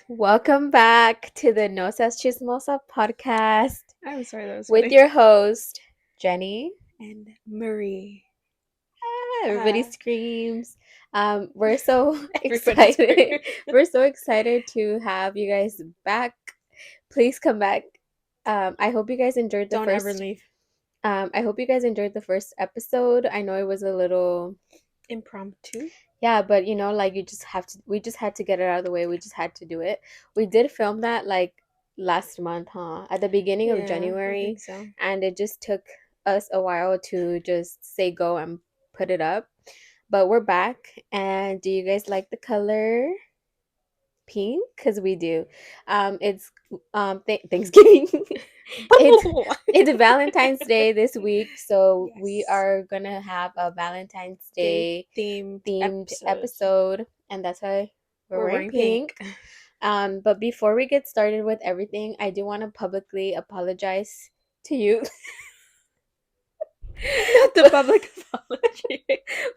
Welcome back to the No Seas Chismosa podcast I'm sorry, that was with funny. your host, Jenny. And Marie. Everybody screams. We're so Everybody excited. screaming. We're so excited to have you guys back. Please come back. I hope you guys enjoyed the Don't ever first. leave. I hope you guys enjoyed the first episode. I know it was a little Impromptu. Yeah, but like we just had to get it out of the way. We just had to do it. We did film that like last month, huh? At the beginning of Yeah, I January, think so. and it just took us a while to just say go and put it up. But we're back, and do you guys like the color pink? Because we do. It's Thanksgiving. it's it's Valentine's Day this week, so we Yes. are gonna have a Valentine's Day Day themed themed episode. episode, and that's why we're We're wearing wearing pink. pink. But before we get started with everything, I do want to publicly apologize to you Not the public apology.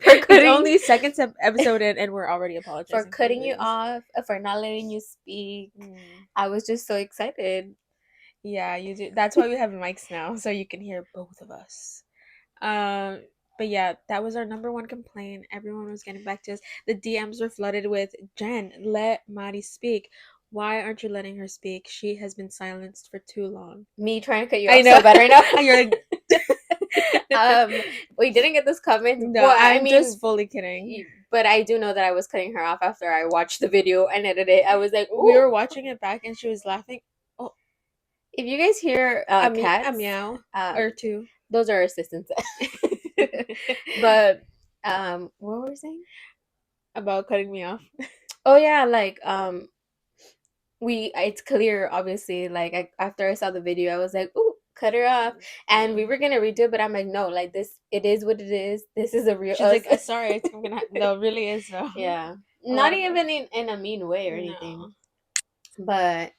for It's cutting only second episode in, and we're already for apologizing for cutting you this. off, for not letting you speak. Mm. I was just so excited. Yeah, you do. That's why we have mics now, so you can hear both of us. Um, but yeah, that was our number one complaint. Everyone was getting back to us. The DMs were flooded with Jen, let Mari speak. Why aren't you letting her speak? She has been silenced for too long. Me trying to cut you I off know. so bad right now. And you're like, We didn't get this comment. no, Well, I I'm mean, just fully kidding. but I do know that I was cutting her off after I watched the video and edited it. I was like, We ooh. were watching it back, and she was laughing. Oh, If you guys hear a cats, meow or two. those are assistants. But what were we saying? About cutting me off. Oh yeah, like it's clear obviously. Like after I saw the video, I was like, ooh, cut her off, and we were gonna redo it, but I'm like, no, like this, it is what it is. This is a real. She's like, sorry, I'm gonna. No, it really is though. Yeah, A not lot of even in a mean way or anything, No. but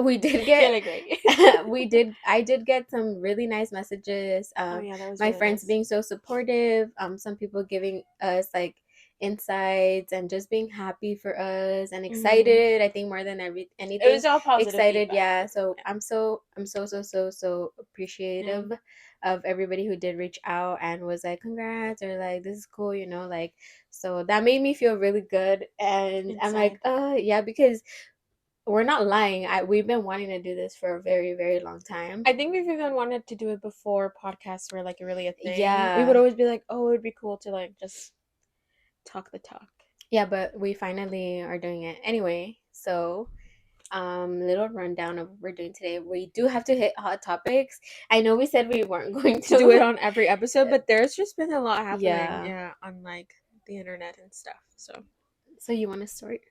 we did You're get like, great. I did get some really nice messages. Oh yeah, that was My really friends nice. being so supportive, some people giving us like insights and just being happy for us and excited. I think more than anything, It was all positive excited. feedback. Yeah, so I'm so appreciative of everybody who did reach out and was like, congrats, or like, this is cool, like, so that made me feel really good. And I'm like, Inside. yeah, because we're not lying. We've been wanting to do this for a very, very long time. I think we've even wanted to do it before podcasts were like really a thing. Yeah. We would always be like, oh, it would be cool to like just talk the talk. Yeah, but we finally are doing it anyway. So, little rundown of what we're doing today. We do have to hit hot topics. I know we said we weren't going to do it on every episode, but there's just been a lot happening, Yeah. on like the internet and stuff. So you want to start?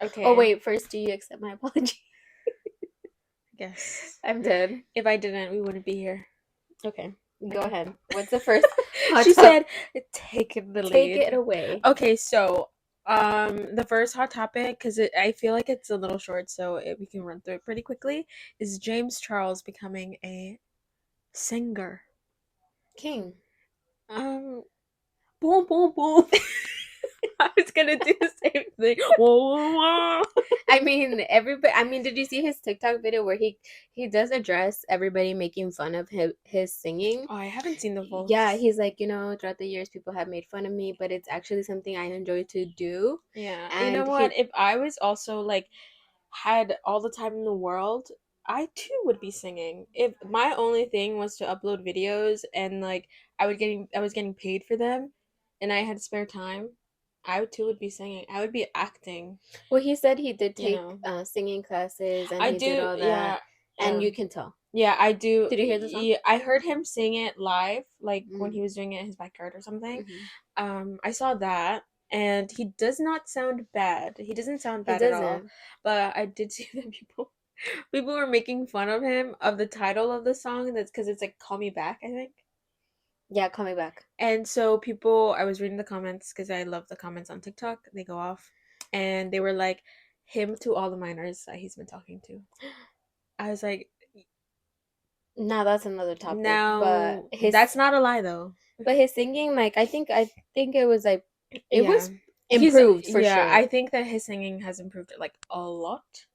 Okay. Oh wait, first, do you accept my apology? Yes. I'm dead. If I didn't, we wouldn't be here. Okay, go ahead. What's the first hot She topic? said, "Take the lead. Take it away." Okay, so the first hot topic, because I feel like it's a little short, so we can run through it pretty quickly, is James Charles becoming a singer. King. Boom, boom, boom. I was gonna do the same thing. Whoa, whoa, whoa. I mean, everybody. I mean, did you see his TikTok video where he does address everybody making fun of his singing? Oh, I haven't seen the full. Yeah, he's like, throughout the years, people have made fun of me, but it's actually something I enjoy to do. Yeah, And you know what? If I was also like had all the time in the world, I too would be singing. If my only thing was to upload videos and like I was getting paid for them, and I had spare time, I too would be singing. I would be acting. Well, he said he did You take know. singing classes, and I he did do, all that, yeah. and you can tell. Yeah, I do. Did you hear the song? Yeah, I heard him sing it live, like when Mm. he was doing it in his backyard or something. Mhm. I saw that, and he does not sound bad. He doesn't sound He bad at all. doesn't. But I did see that people were making fun of him of the title of the song. That's because it's like "Call Me Back," I think. Yeah, call me back. And so I was reading the comments because I love the comments on TikTok. They go off, and they were like, "Him to all the minors that he's been talking to." I was like, Now that's another topic. now but that's not a lie though. But his singing, like, I think it was like it was He's Improved for yeah, sure. I think that his singing has improved like a lot.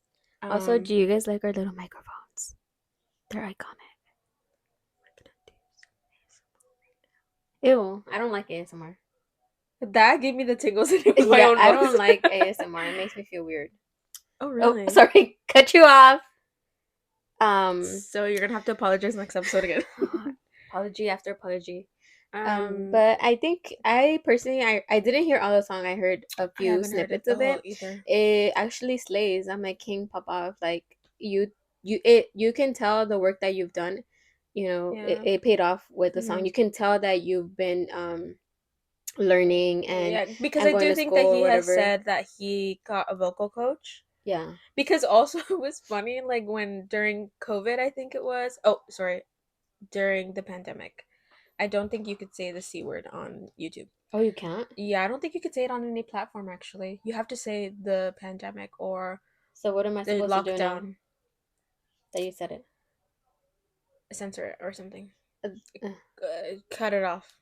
Also, Um do you guys like our little microphones? They're iconic. Ew, I don't like ASMR. that gave me the tingles in my Yeah, own I voice. don't like ASMR. It makes me feel weird. Oh Oh, really? sorry, cut you off. Um, So you're gonna have to apologize next episode again. apology after apology. um But I think I personally I didn't hear all the song. I heard a I few haven't heard it snippets the of whole it. either. It actually slays. I'm like King Papa. Like you can tell the work that you've done. You know, Yeah. it paid off with the song. Hmm. You can tell that you've been learning Yeah, because and I going do to think that school or he has whatever. said that he got a vocal coach. Yeah. Because also it was funny, like when during COVID, I think it was. Oh, sorry, during the pandemic. I don't think you could say the C word on YouTube. Oh, you can't. Yeah, I don't think you could say it on any platform actually. You have to say the pandemic or So what am I the supposed to do now lockdown, that you said it? censor it or something. Uh, uh, Cut it off.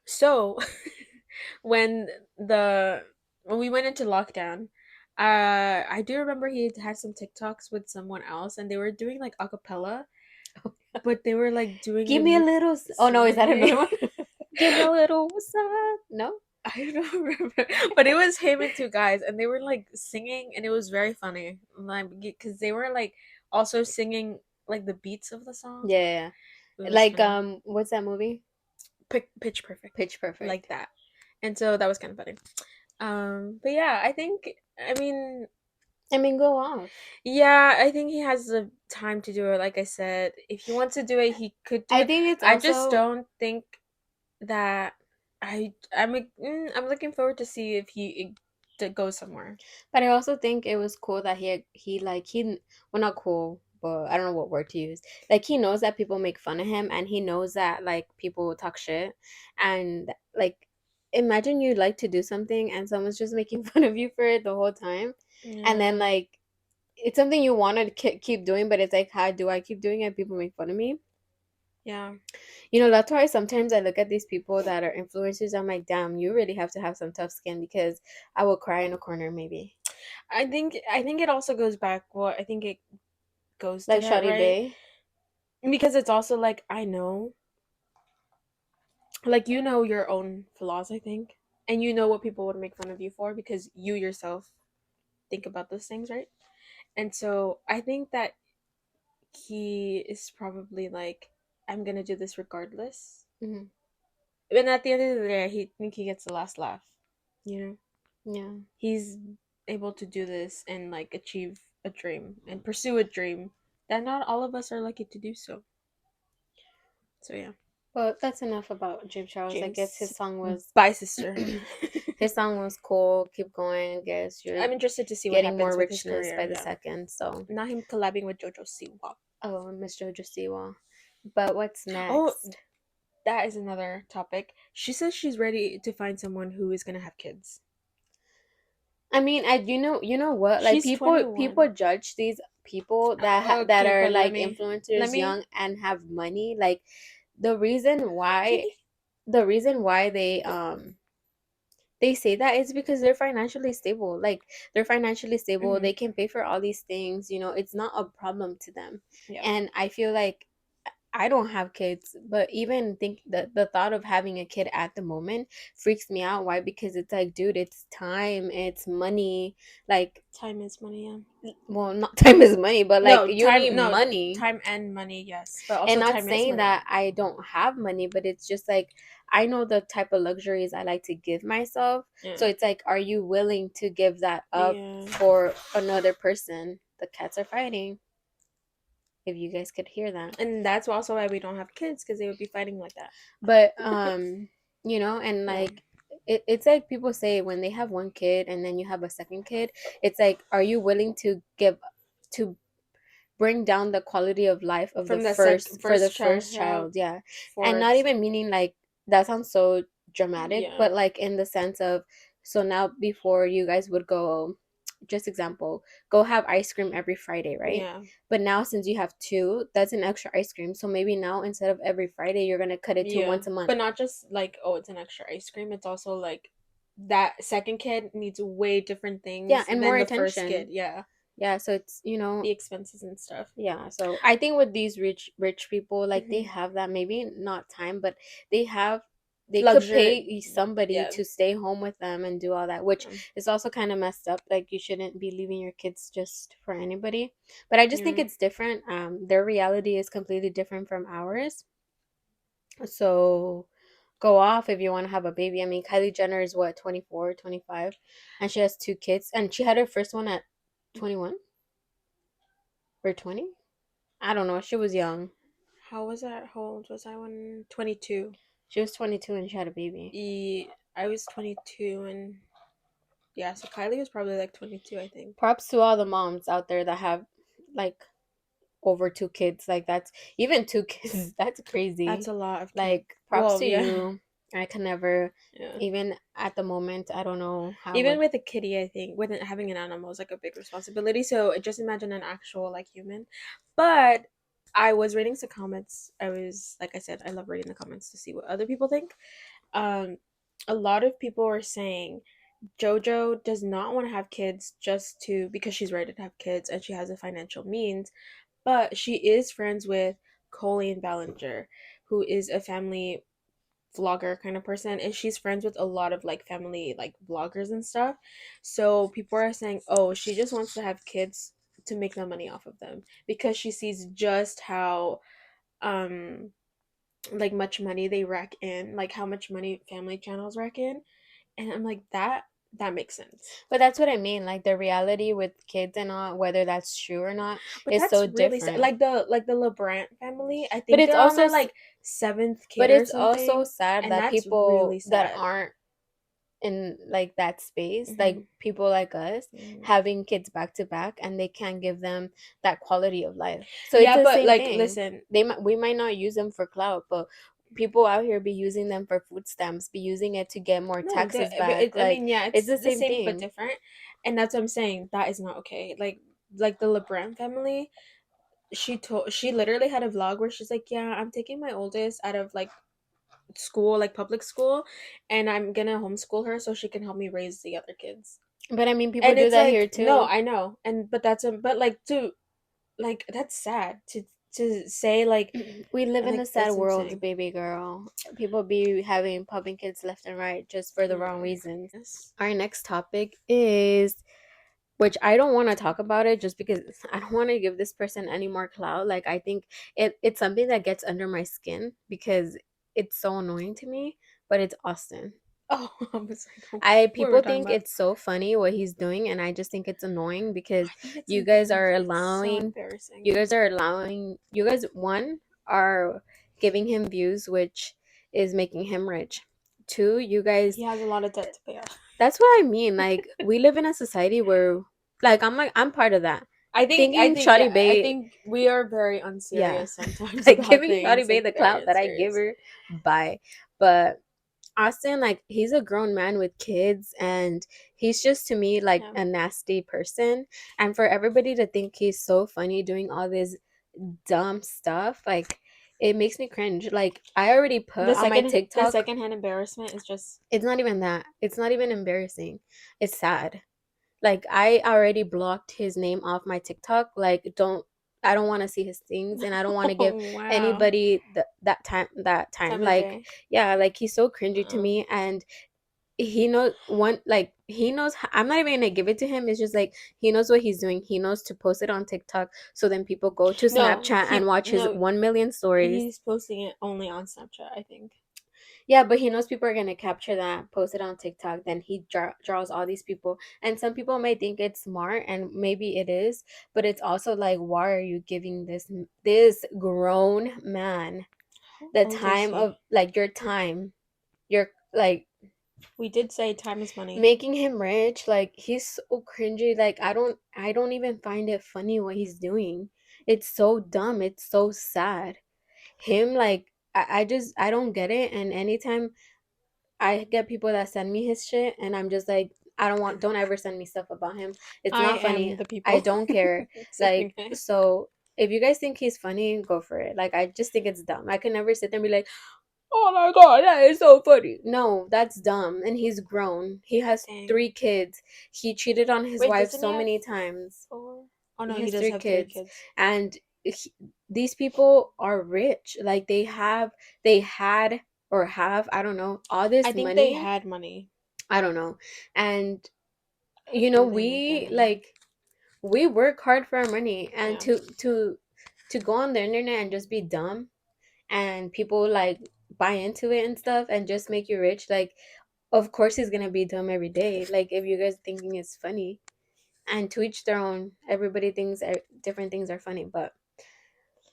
So, when the when we went into lockdown, I do remember he had some TikToks with someone else, and they were doing like a cappella, but they were like doing Give it me a with little. Oh no, is that singing. another one? Give me a little. What's up? No. I don't remember, but it was him and two guys, and they were like singing, and it was very funny, like because they were like also singing like the beats of the song. Yeah, yeah, It yeah. was Like funny. what's that movie? Pitch perfect, Pitch like Perfect. that, and so that was kind of funny. But yeah, I think I mean, I mean, go off. yeah, I think he has the time to do it. Like I said, if he wants to do it, he could do I it. think it's I just also, don't think that I'm looking forward to see if to go somewhere. but I also think it was cool that he well, not cool, but I don't know what word to use. Like he knows that people make fun of him, and he knows that like people will talk shit, and like imagine you like to do something and someone's just making fun of you for it the whole time, and then Yeah, like it's something you want to keep doing, but it's like, how do I keep doing it? People make fun of me. yeah. You know, that's why sometimes I look at these people that are influencers. I'm like, damn, you really have to have some tough skin because I will cry in a corner, maybe. I think it also goes back. Well, I think it goes to Like that, Shawty right? Bay. Because it's also like I know, like you know your own flaws, I think, and you know what people would make fun of you for because you yourself think about those things, right? And so I think that he is probably like, I'm gonna do this regardless. Hmm. And at the end of the day, he think he gets the last laugh. You know, Yeah. he's able to do this and like achieve a dream and pursue a dream that not all of us are lucky to do so. So yeah, Well, that's enough about James Charles. I guess James, his song was bye sister. his song was cool. Keep going. I guess you're I'm interested to see what getting more happens with his richness career. by the Yeah, second. So, not him collabing with JoJo Siwa. oh, Miss Jojo Siwa. But what's Oh, next? that is another topic. She says she's ready to find someone who is gonna have kids. I mean, you know what? Like She's people 21. judge these people that Okay, are but like let influencers, me young and have money. Like the reason why really. the reason why they say that is because they're financially stable. Like they're financially stable, Hmm. they can pay for all these things, you know, it's not a problem to them. Yeah, And I feel like I don't have kids, but even think that the thought of having a kid at the moment freaks me out. Why? Because it's like, dude, it's time, it's money. Like, time is money. Yeah. well, not time is money, but like No you time. need No money. time and money. Yes, but And also not time is saying money. that I don't have money, but it's just like I know the type of luxuries I like to give myself. Yeah. So it's like, are you willing to give that up Yeah. for another person? The cats are fighting. If you guys could hear that. And that's also why we don't have kids because they would be fighting like that. But you know, and Yeah. like it's like people say when they have one kid and then you have a second kid, it's like, are you willing to give to bring down the quality of life of the From the first for the first child, first yeah, child? Yeah. for And not its even meaning like that sounds so dramatic, yeah, but like in the sense of, so now before you guys would go, just example, go have ice cream every Friday, right? yeah, But now since you have two, that's an extra ice cream. So maybe now instead of every Friday, you're gonna cut it to yeah. once a month. But not just like, oh, it's an extra ice cream. It's also like that second kid needs way different Yeah, things and more than the first kid. attention. Yeah, Yeah, so it's, the expenses and stuff. yeah, so I think with these rich people, like they Hmm. have that, maybe not time, but they have, they could Luxury. pay somebody Yeah. to stay home with them and do all that, which Um, is also kind of messed up. Like you shouldn't be leaving your kids just for anybody. But I just think yeah. it's different. Their reality is completely different from ours. So go off if you want to have a baby. I mean, Kylie Jenner is what, 24, 25, and she has two kids, and she had her first one at 21 or 20. I don't know. She was young. How was that? How old was I when 22? She was 22 and she had a baby. I was 22 and yeah, so Kylie was probably like 22, I think. Props to all the moms out there that have like over two kids. Like that's, even two kids, that's That's crazy. a lot of kids. Like props Well, to yeah. you. I can never, Yeah. even at the moment, I don't know how Even would. with a kitty, I think with having an animal is like a big responsibility. So just imagine an actual like human. But I was reading some comments. I was like I said, I love reading the comments to see what other people think. Um, a lot of people are saying JoJo does not want to have kids just to because she's ready to have kids and she has the financial means, but she is friends with Colleen Ballinger, who is a family vlogger kind of person, and she's friends with a lot of like family like vloggers and stuff. So people are saying, oh, she just wants to have kids to make the money off of them because she sees just how um like much money they rack in, like how much money family channels rack in. And I'm like, that makes sense. But that's what I mean. Like the reality with kids and all, whether that's true or not, But is that's so really sad. different. Like the LeBrant family, I But think it's they're on also, their like seventh but kid or it's also something, sad and that that's people really that sad. aren't in like that space, like Hmm. people like us, Hmm. having kids back to back, and they can't give them that quality of life. So it's Yeah, the but same like, thing. listen, We might not use them for clout, but people out here be using them for food stamps, be using it to get more no, taxes but back. I Like mean, yeah, it's it's the the same same but thing. different, and that's what I'm saying. That is not okay. Like the LeBrant family, she literally had a vlog where she's like, yeah, I'm taking my oldest out of like school, like public school, and I'm gonna homeschool her so she can help me raise the other kids. But I mean, people And do it's that here like, no, too. I know, and but that's a but like to like that's sad to say We live in a like sad that's world, insane. baby girl. People be having pumping kids left and right just for the wrong Yeah. reasons. Yes. Our next topic is, which I don't want to talk about it just because I don't want to give this person any more clout. Like I think it's something that gets under my skin because it's so annoying to me, but it's Austin. Oh, I was like, I what were we People talking think about? it's so funny what he's doing, and I just think it's annoying because I think it's you guys are embarrassing. It's so allowing embarrassing. you guys, one, are giving him views, which is making him rich. Two, you guys, He has a lot of debt to pay off. that's what I mean. Like we live in a society where, like I'm part of that. Thinking Shawty Yeah, I Bay, think we are very yeah, unserious sometimes like about giving Shawty things, Bay like the very clout that I give unserious. her, bye. But Austin, like he's a grown man with kids, and he's just to me like Yeah. a nasty person. And for everybody to think he's so funny doing all this dumb stuff, like it makes me cringe. Like I already put on my The TikTok, secondhand embarrassment is just it's not even that. It's not even embarrassing. It's sad. Like I already blocked his name off my TikTok. Like I don't want to see his things, and I don't want to give oh wow. anybody that time. Time of Like day. yeah, like he's so cringy to Wow. me, and he knows one, like he knows, I'm not even gonna give it to him. It's just like he knows what he's doing. He knows to post it on TikTok, so then people go to No, Snapchat and watch his no, 1 million stories. he's posting it only on Snapchat, I think. Yeah, but he knows people are gonna capture that, post it on TikTok. Then he draws all these people, and some people may think it's smart, and maybe it is, but it's also like, why are you giving this grown man How the old is time he? of like your time? You're like We did say time is money. making him rich. Like he's so cringy. Like I don't even find it funny what he's doing. It's so dumb. It's so sad. Him, like I don't get it. And anytime I get people that send me his shit, and I'm just like, don't ever send me stuff about him. It's I not am funny. the I people don't care. saying Like, it. so if you guys think he's funny, go for it. Like, I just think it's dumb. I can never sit there and be like, oh my god, that is so funny. No, that's dumb. And he's grown. He has Dang. 3 kids. He cheated on his Wait, wife doesn't he so have many times. 4? Oh no, He he has does three have 3 kids. kids. And these people are rich. Like they had or have, I don't know, all I this think they money. had money. I don't know. And Hopefully they make their money. we work hard for our money, and Yeah. to go on the internet and just be dumb, and people like buy into it and stuff and just make you rich. Like, of course he's gonna be dumb every day. Like, if you guys thinking it's funny, and to each their own. Everybody thinks different things are funny, but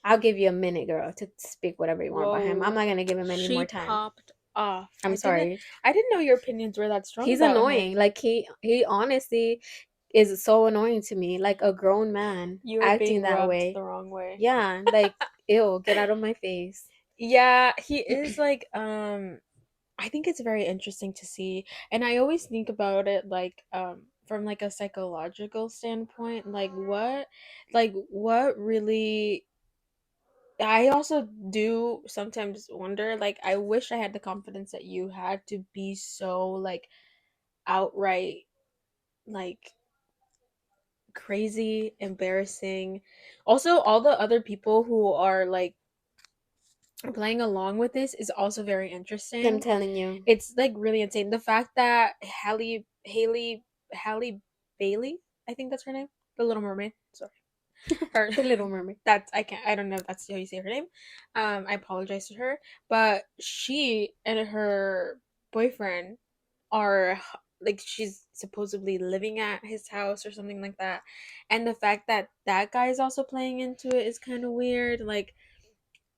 I'll give you a minute, girl, to speak whatever you want about him. I'm Whoa. not gonna give him any She more time. popped off. I'm sorry. I didn't know your opinions were that strong He's about annoying. him. Like, he honestly is so annoying to me. Like a grown man You were acting being that rubbed way. the wrong way. Yeah, like, ew, get out of my face. Yeah, he is like I think it's very interesting to see, and I always think about it like from like a psychological standpoint, like what really I also do sometimes wonder, like I wish I had the confidence that you had to be so like outright like crazy, embarrassing. Also, all the other people who are like playing along with this is also very I'm interesting. telling you. It's like really insane. The fact that Halle Bailey, I think that's her name, the Little Mermaid. Sorry, her. The Little Mermaid. That's I can't. I don't know if that's how you say her name. I apologize to her, but she and her boyfriend are like she's supposedly living at his house or something like that, and the fact that that guy is also playing into it is kind of weird. Like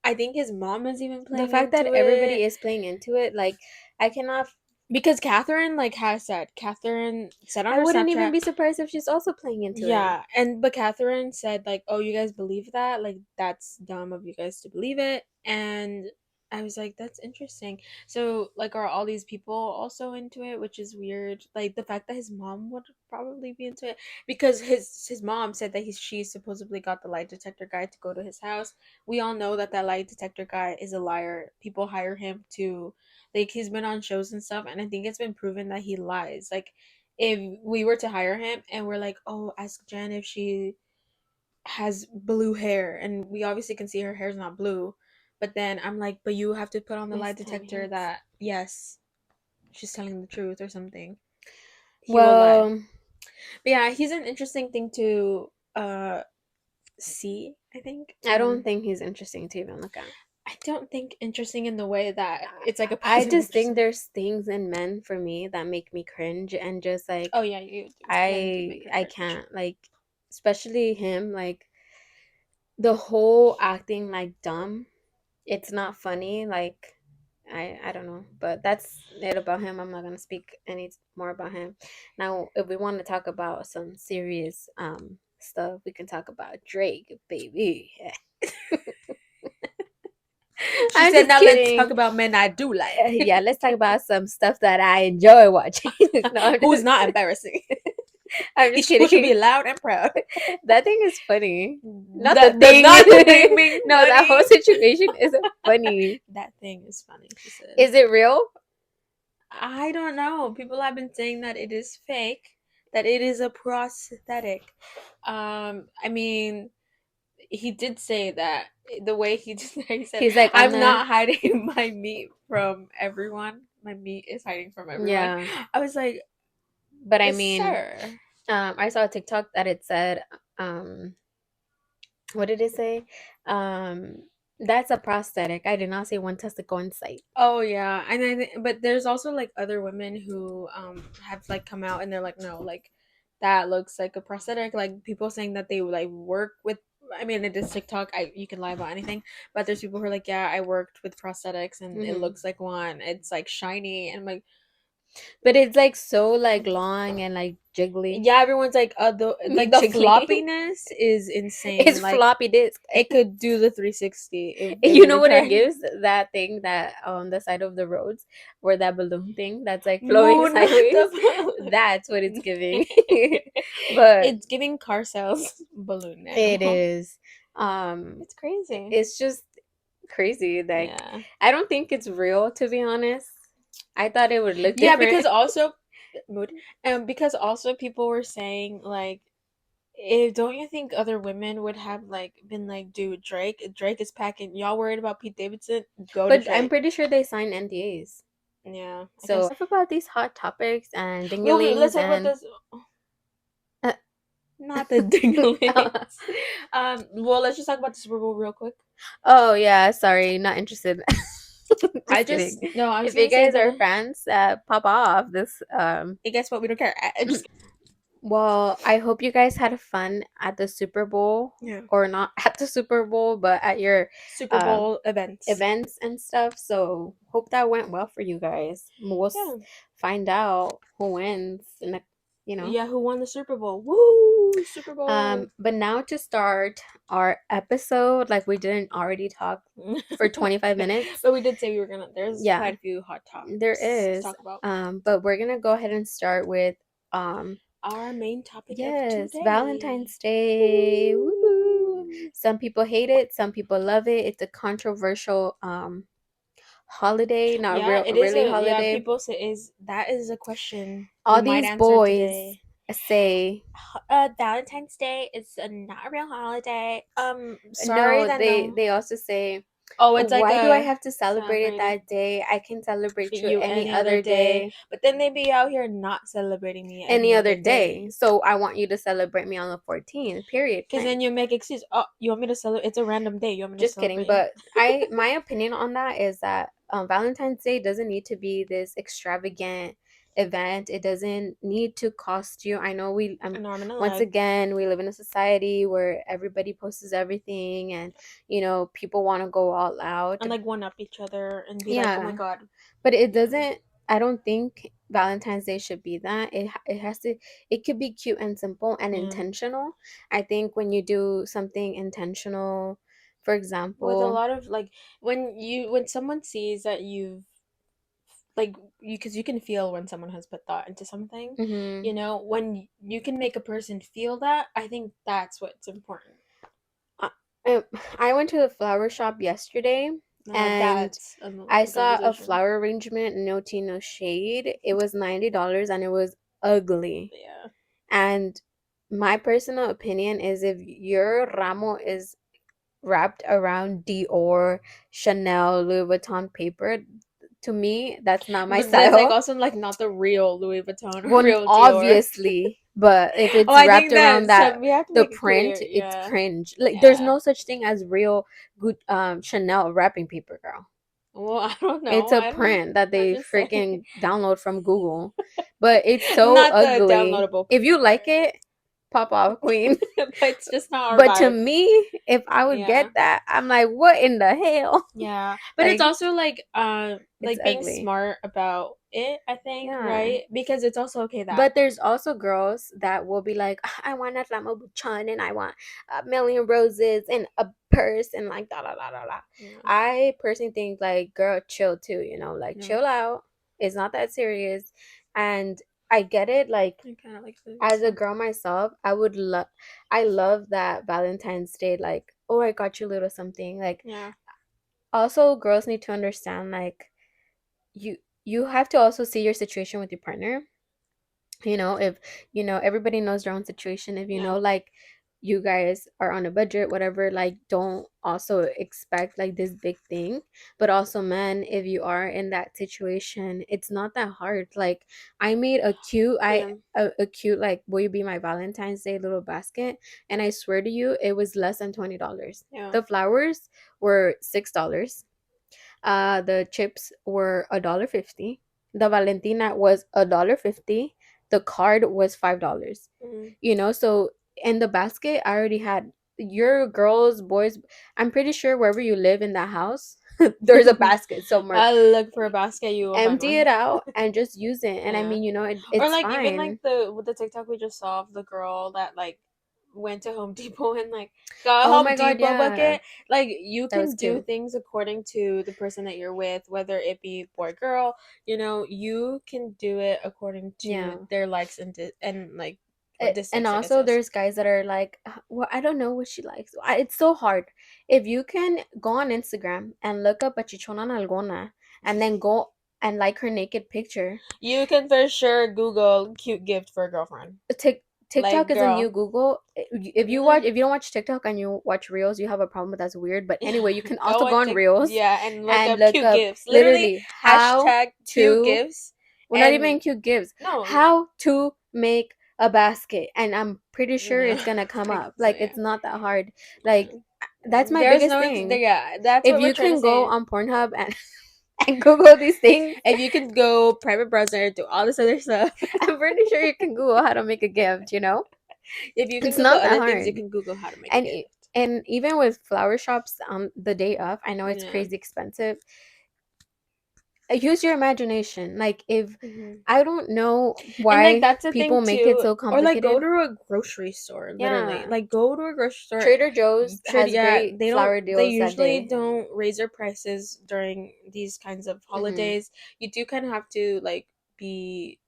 I think his mom is even The playing fact that into everybody it is playing into it, like, I cannot. because Catherine like has said Catherine said on I her wouldn't even Snapchat. be surprised if she's also playing into it. Yeah, and but Catherine said like, "Oh, you guys believe that? Like that's dumb of you guys to believe it." And I was like, "That's interesting." So, like, are all these people also into it, which is weird. Like the fact that his mom would probably be into it because his mom said that she supposedly got the lie detector guy to go to his house. We all know that that lie detector guy is a liar. People hire him to like he's been on shows and stuff, and I think it's been proven that he lies. Like if we were to hire him and we're like, oh, ask Jen if she has blue hair, and we obviously can see her hair's not blue, but then I'm like, but you have to put on the lie Miss Tiny detector Hands. that yes, she's telling the truth or something. He will lie. Well, But yeah, he's an interesting thing to see, I think. I don't think he's interesting to even look at. I don't think interesting in the way that it's like a I positive just think interesting. there's things in men for me that make me cringe, and just Oh like, yeah, you do. Men do I make her I cringe. can't, like, especially him, like the whole acting like dumb. It's not funny. Like, I don't know, but that's it about him. I'm not gonna speak any more about him. Now, if we want to talk about some serious stuff, we can talk about Drake, baby. She I'm said, just now let's talk kidding. about men I do like. Yeah, let's talk about some stuff that I enjoy watching. No, Who's not embarrassing. I'm just Who should be kidding. loud and proud. That thing is funny. Not the That does thing. not the thing being No, that whole funny. situation isn't funny. That thing is funny, she said. Is it real? I don't know. People have been saying that it is fake, that it is a prosthetic. I mean, he did say that the way he did he said, He's like, I'm I'm not. not hiding my meat from everyone. My meat is hiding from everyone. Yeah, I was like, but I mean, sir. I saw a TikTok that it said, um, what did it say? Um, that's a prosthetic. I did not say one testicle in sight. Oh yeah, and but there's also like other women who have like come out and they're like, no, like that looks like a prosthetic. Like people saying that they like work with. I mean, it is TikTok. You can lie about anything, but there's people who are like, yeah, I worked with prosthetics and it Hmm. looks like one. It's like shiny, and I'm like, But it's like so like long and like jiggly. yeah. Everyone's like the Jiggly. floppiness is insane. It's Like floppy disk. it could do the 360 if it You know really what it tried. gives? That thing that on the side of the roads, where that balloon thing that's like flowing Moon sideways. the That's what it's giving. But it's giving car sales balloon it animal. is. Um, It's crazy. it's just crazy. Like, Yeah. I don't think it's real, to be honest. I thought it would look Yeah, different. because also mood, and because also people were saying like, if don't you think other women would have like been like, dude, Drake is packing. Y'all worried about Pete Davidson? Go to But I'm Drake. pretty sure they signed NDAs. Yeah, I So guess. enough about these hot topics and Well, let's dinglings talk about and this. Not the dinglings. Well, let's just talk about the Super Bowl real quick. oh yeah, sorry, not interested. I Just just kidding. no, I was If you gonna say guys are the. fans, pop off this. Hey, guess what? We don't care. I just Well, I hope you guys had fun at the Super Bowl, yeah. or not at the Super Bowl, but at your Super um Bowl events. events and stuff. So hope that went well for you guys. We'll Yeah. find out who wins in the, you know. Yeah, who won the Super Bowl? Woo! Super Bowl. But now to start our episode, like we didn't already talk for 25 minutes. But we did say we were gonna. There's Yeah, quite a few hot there topics to is. talk about. But we're gonna go ahead and start with Our main topic of yes, today. Valentine's Day. Woo! Woo! Some people hate it, some people love it. It's a controversial holiday, not Yeah, real it is really a yeah. holiday. People say is that is a question we All might these answer boys today. say Valentine's Day is not a real holiday. Sorry no, that they no. they also say, Oh, it's like why do I a have to celebrate it celebrating that day? I can celebrate you you any any other other day, day. but then they be out here not celebrating me Any any other other day. day. So I want you to celebrate me on the 14th. Period. Cause then you make excuse. Oh, you want me to celebrate? It's a random day. You want me to Just kidding. celebrate? But my opinion on that is that Valentine's Day doesn't need to be this extravagant event. It doesn't need to cost you. I know An arm and a once leg, again, we live in a society where everybody posts everything, and people want to go all out. and like one up each other and be like, oh my Yeah, god, but it yeah. doesn't. I don't think Valentine's Day should be that. It has to. It could be cute and simple and Yeah. intentional. I think when you do something intentional, for With a example, lot of like when someone sees that you've like you because you can feel when someone has put thought into something, hmm when you can make a person feel that, I think that's what's important. I, I I went to the flower shop yesterday, Now and that's a I saw a conversation. flower arrangement. No tea, no shade. It was $90, and it was ugly. Yeah. And my personal opinion is, if your ramo is wrapped around Dior, Chanel, Louis Vuitton paper, to me, that's not my But that's like style. also like not the real Louis Vuitton or Well, real Dior. obviously, but if Oh, it's I wrapped think around that so that we have to the make it print, clear. it's Yeah. cringe. Like there's Yeah. no such thing as real good Chanel wrapping paper, girl. Well, I don't It's know. a I don't. print that I'm they just saying. freaking download from Google. But it's so Not the ugly. downloadable If you like part. it, pop off, queen. But it's just not our But to vibe. me, if I would Yeah. get that, I'm like, what in the hell? Yeah. But it's Like, also it's like being ugly. smart about it, I think, Yeah. right? Because it's also okay that But there's also girls that will be like, "Ah, I want a Lamborghini and I want a million roses and a purse and like da da da da da." yeah. I personally think, like, girl, chill too, like Yeah. chill out. It's not that serious. And I get it, like, I kinda like the as a stuff. girl myself, I love that Valentine's Day, like, oh, I got you a little something. Like, Yeah. also girls need to understand, like, you you have to also see your situation with your partner. If everybody knows their own situation. If Yeah. like, you guys are on a budget, whatever, like, don't also expect like this big thing. But also, men, if you are in that situation, it's not that hard. Like, I made Yeah. a cute, like, will you be my Valentine's Day little basket, and I swear to you, it was less than $20. Yeah. The flowers were $6. The chips were $1.50. The Valentina was $1.50. The card was $5. Mhm. So in the basket, I already had your girls, boys. I'm pretty sure wherever you live in that house, there's a basket somewhere. I look for a basket, you will find Empty it one. out and just use it. And I Yeah. mean, Or it's like even like fine. the with the TikTok we just saw of the girl that like went to Home Depot and like got a Oh Home my God, Depot yeah, bucket. Like you that was can do cute. things according to the person that you're with, whether it be boy girl, you can do it according to Yeah. their likes and like or And distance, I guess. also Yes. there's guys that are like, well, I don't know what she likes. It's so hard. If you can go on Instagram and look up a chichona nalgona and then go and like her naked picture. You can for sure Google cute gift for a girlfriend. TikTok Like, is a new girl. Google. If you don't watch TikTok and you watch Reels, you have a problem. That's weird. But anyway, you can Go also go on on Reels yeah, and look and up look cute up gifts. Literally literally how hashtag cute to, gifts. well, not And even cute gives, no, how to make a basket, and I'm pretty sure yeah, it's gonna come up. so Like, yeah. it's not that hard. Like, that's my There's biggest no thing. yeah, that's If what we're you trying to can go say. on Pornhub and and Google these things, If you can go private browser, do all this other stuff. I'm pretty sure you can Google how to make a gift. If you can It's Google not that other things, you hard. can Google how to make a and gift. and even with flower shops on the day of, I know it's Yeah. crazy expensive. Use your imagination. Like, if Hmm. I don't know And like why that's the thing people make it too. so Or like go complicated. to a grocery store, literally. Yeah, Like go to a grocery store. Trader Joe's Should has yeah, great flower they deals that usually day. don't raise their prices during these kinds of Hmm. holidays. You do kind of have to like be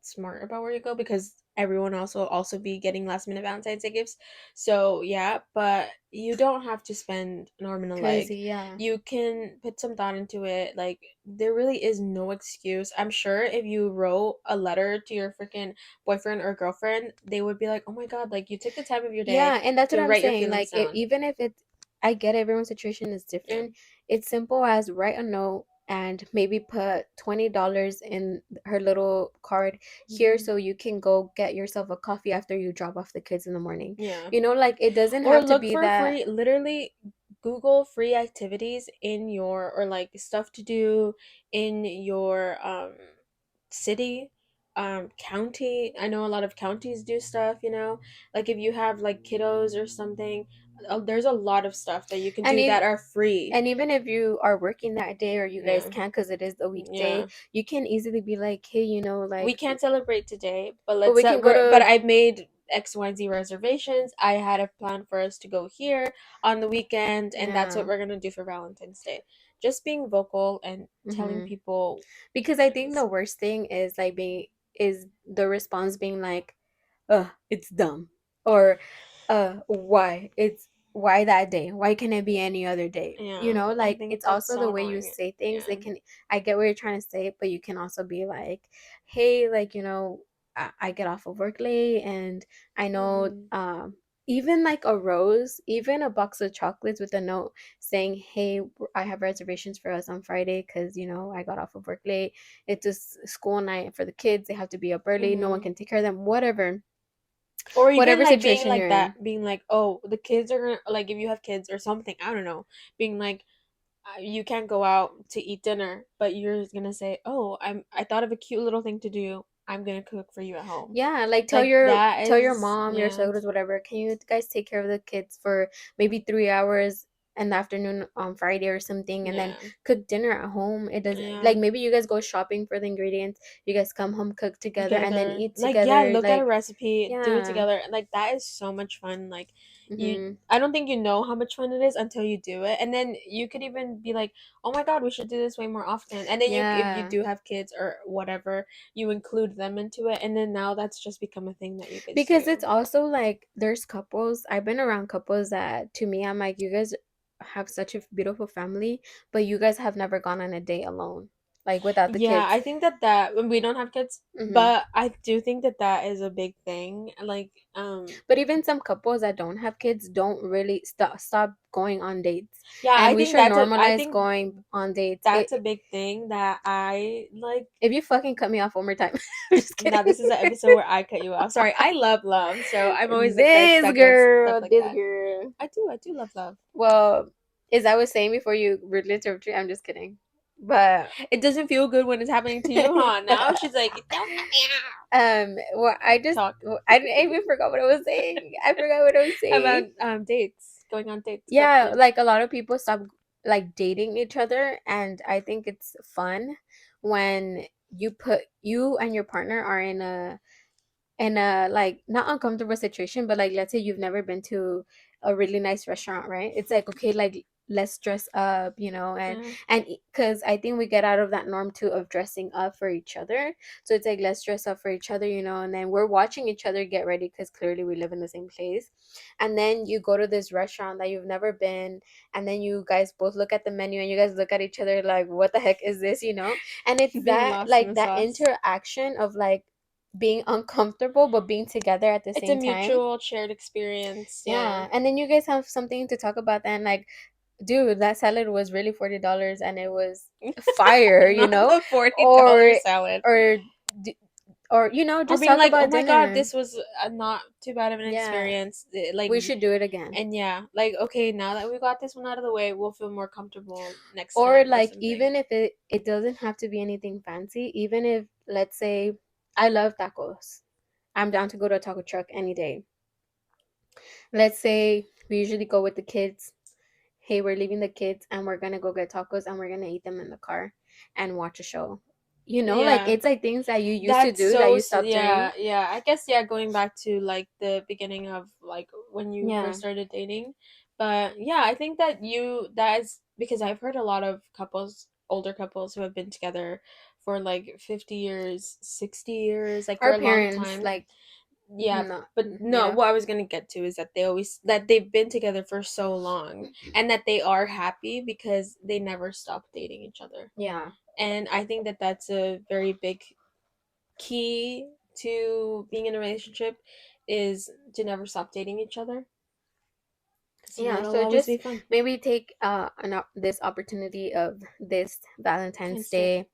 smart about where you go because everyone also be getting last minute Valentine's Day gifts. So yeah, but you don't have to spend an arm and a leg. Crazy, yeah. You can put some thought into it. Like there really is no excuse. I'm sure if you wrote a letter to your freaking boyfriend or girlfriend, they would be like, "Oh my god, like you took the time of your day Yeah, and that's what to I'm write your saying. feelings Like, down." even if it's, I get everyone's situation is Yeah. different. It's simple as write a note and maybe put $20 in her little card here, Hmm. so you can go get yourself a coffee after you drop off the kids in the morning. Yeah. Like, it doesn't Or have to look be for that. free, literally Google free activities in your, or like stuff to do in your city, county. I know a lot of counties do stuff. Like if you have like kiddos or something, there's a lot of stuff that you can And do if that are free. and even if you are working that day or you guys Yeah. can't because it is the weekday, Yeah. you can easily be like, hey, We like, can't celebrate today, but but let's we can go but to. I made XYZ reservations. I had a plan for us to go here on the weekend, and that's what Yeah. we're gonna do for Valentine's Day. Just being vocal and telling Hmm. people Because I think the things. worst thing is like being is the response being like, it's dumb, or why that day? Why can it be any other day? Yeah, I Like, think it's that's also so the way you annoying. say things. Yeah. I get what you're trying to say, but you can also be like, hey, like, I get off of work late, and I know, Hmm. even like a rose, even a box of chocolates with a note saying, hey, I have reservations for us on Friday because, I got off of work late. It's a school night for the kids. They have to be up early. No one Hmm. can take care of them. Or even Whatever like being situation like you're in. that, being like, oh, the kids are gonna, like if you have kids or something, I don't know, being like, you can't go out to eat dinner, but you're gonna say, "Oh, I thought of a cute little thing to do. I'm gonna cook for you at home." Yeah, like, tell Like your that tell your is, mom, your yeah, siblings, whatever. Can you guys take care of the kids for maybe 3 hours in the afternoon on Friday or something, and then yeah, cook dinner at home? It doesn't, yeah. like, maybe you guys go shopping for the ingredients. You guys come home, cook together, and then Together, eat like yeah, together. look at a Like, recipe, do it yeah. together. Like that is so much fun. Like you, Mhm. I don't think you know how much fun it is until you do it, and then you could even be like, "Oh my god, we should do this way more often." And then if you Yeah. do have kids or whatever, you include them into it, and then now that's just become a thing that you guys Because it's do. also like there's couples. I've been around couples that, to me, I'm like, you guys have such a beautiful family, but you guys have never gone on a date alone, like, without the Yeah, kids. I think that when we don't have kids, Hmm. but I do think that is a big thing. Like, But even some couples that don't have kids don't really stop going on dates, yeah, and I we think should I normalize think going on dates. that's a big thing that I like. If you fucking cut me off one more time, I'm just Now kidding. this is an episode where I cut you off. Sorry, I love love, so I'm always excited to This talk about stuff girl, like this that. girl. I do love love. Well, as I was saying before you rudely interrupted, I'm just kidding. But It doesn't feel good when it's happening to you, huh? Now she's like, don't cut me well, out. Talk I even forgot what I was saying. I forgot what I was about saying. dates, going on dates. But Yeah, yeah, like, a lot of people stop, like, dating each other, and I think it's fun when you and your partner are in a like not uncomfortable situation, but like let's say you've never been to a really nice restaurant, right? It's like okay, like let's dress up, you know, Yeah. and because I think we get out of that norm too of dressing up for each other. So it's like let's dress up for each other, you know, and then we're watching each other get ready because clearly we live in the same place. And then you go to this restaurant that you've never been, and then you guys both look at the menu and you guys look at each other like, what the heck is this, you know? And it's Being that lost in like the that sauce. interaction of like being uncomfortable but being together at the It's a same time. mutual shared experience. Yeah. Yeah, and then you guys have something to talk about then, like, dude, that salad was really $40 and it was fire, you Not know? the $40 Or salad. or d- or you know, Or just being talk like, oh about my god, dinner. this was not too bad of an Yeah, experience. Like, we should do it again. and yeah, like, okay, now that we got this one out of the way, we'll feel more comfortable next Or time or like something. even if it doesn't have to be anything fancy, even if let's say I love tacos. I'm down to go to a taco truck any day. Let's say we usually go with the kids. Hey, we're leaving the kids and we're gonna go get tacos and we're gonna eat them in the car and watch a show. You know, like Yeah. it's like things that you used to That's do that so you stopped yeah, doing. yeah. I guess yeah, going back to like the beginning of like when you Yeah. first started dating. But yeah, I think that that is because I've heard a lot of couples, older couples who have been together for like 50 years, 60 years, like for Our a long parents, time. like, Yeah, no, but no, yeah. what I was going to get to is that they've been together for so long and that they are happy because they never stop dating each other. Yeah. And I think that that's a very big key to being in a relationship is to never stop dating each other because then Yeah, it'll so always be just fun. maybe take this opportunity of this Valentine's Times day. Day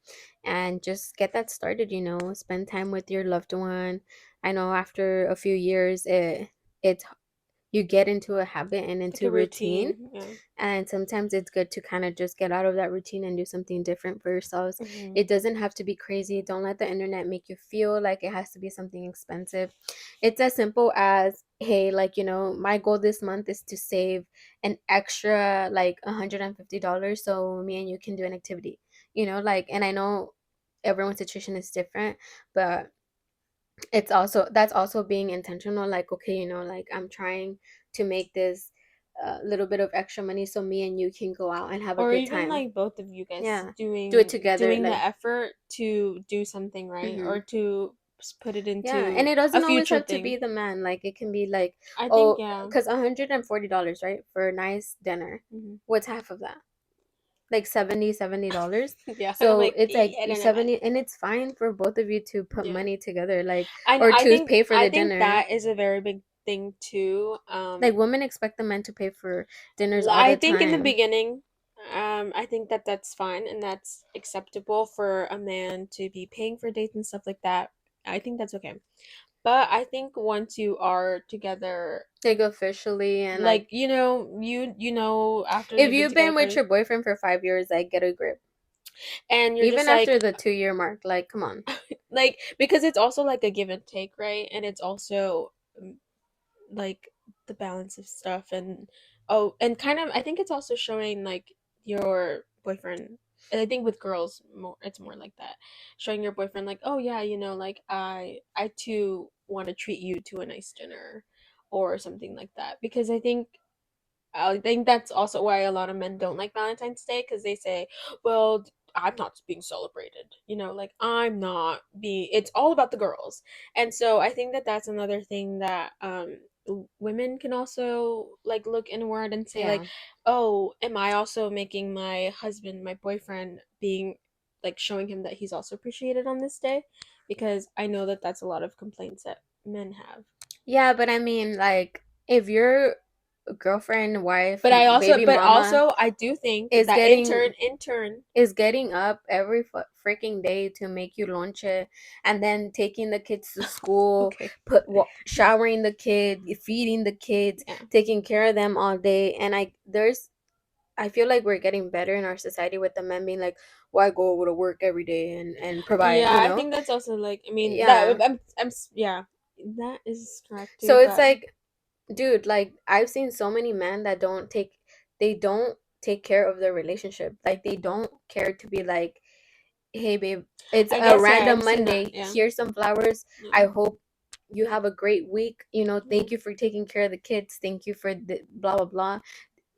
and just get that started, you know, spend time with your loved one. I know after a few years it's you get into a habit and Like a into routine. routine. Yeah. And sometimes it's good to kind of just get out of that routine and do something different for yourselves. Hmm. It doesn't have to be crazy. Don't let the internet make you feel like it has to be something expensive. It's as simple as, hey, like, you know, my goal this month is to save an extra like $150 so me and you can do an activity. You know, like, and I know everyone's situation is different, but it's also that's also being intentional, like okay, you know, like I'm trying to make this little bit of extra money so me and you can go out and have a Or good even time. like both of you guys Yeah, do it doing together, doing the like effort to do something right hmm or to put it yeah, and into it a doesn't always future have to be thing. the man, like it can be like, I think oh, yeah. because $140, right, for a nice dinner, Hmm. what's half of that? Like $70. Yeah, I'm So like it's like I you don't know, man. 70, and it's fine for both of you to put Yeah. money together, like, I or I to think pay for I the think dinner. that is a very big thing too. Like women expect the men to pay for dinners all I the think in the time. beginning, I think that that's fine and that's acceptable for a man to be paying for dates and stuff like that. I think that's okay. But I think once you are together, Like officially, and like like you know after if you've been you've together been for with your boyfriend for 5 years, like get a grip. and you're just Even like after the 2 year mark, like come on. like because it's also like a give and take, right? And it's also like the balance of stuff and oh and kind of I think it's also showing like your boyfriend and I think with girls more it's more like that showing your boyfriend like oh yeah you know like I too want to treat you to a nice dinner or something like that because I think that's also why a lot of men don't like Valentine's Day because they say, well, I'm not being celebrated. You know, like I'm not being, it's all about the girls. And so I think that that's another thing that women can also like look inward and say, like, Yeah. oh, am I also making my husband, my boyfriend, being like showing him that he's also appreciated on this day? Because I know that that's a lot of complaints that men have. Yeah, but I mean, like, if your girlfriend, wife, baby But mama also, I do think is that getting in turn, up every freaking day to make you lonche, and then taking the kids to school, okay, showering the kid, feeding the kids, yeah, taking care of them all day, and I feel like we're getting better in our society with the men being like, "Why go to work every day and provide?" yeah. You I know? think that's also like, I mean, Yeah. yeah, that is correct too. So it's But like, dude, like I've seen so many men that they don't take care of their relationship. Like they don't care to be like, "Hey, babe, it's I a guess yeah, random I've seen that. Monday. Yeah, Here's some flowers. yeah. I hope." you have a great week. Thank you for taking care of the kids. Thank you for the blah blah blah.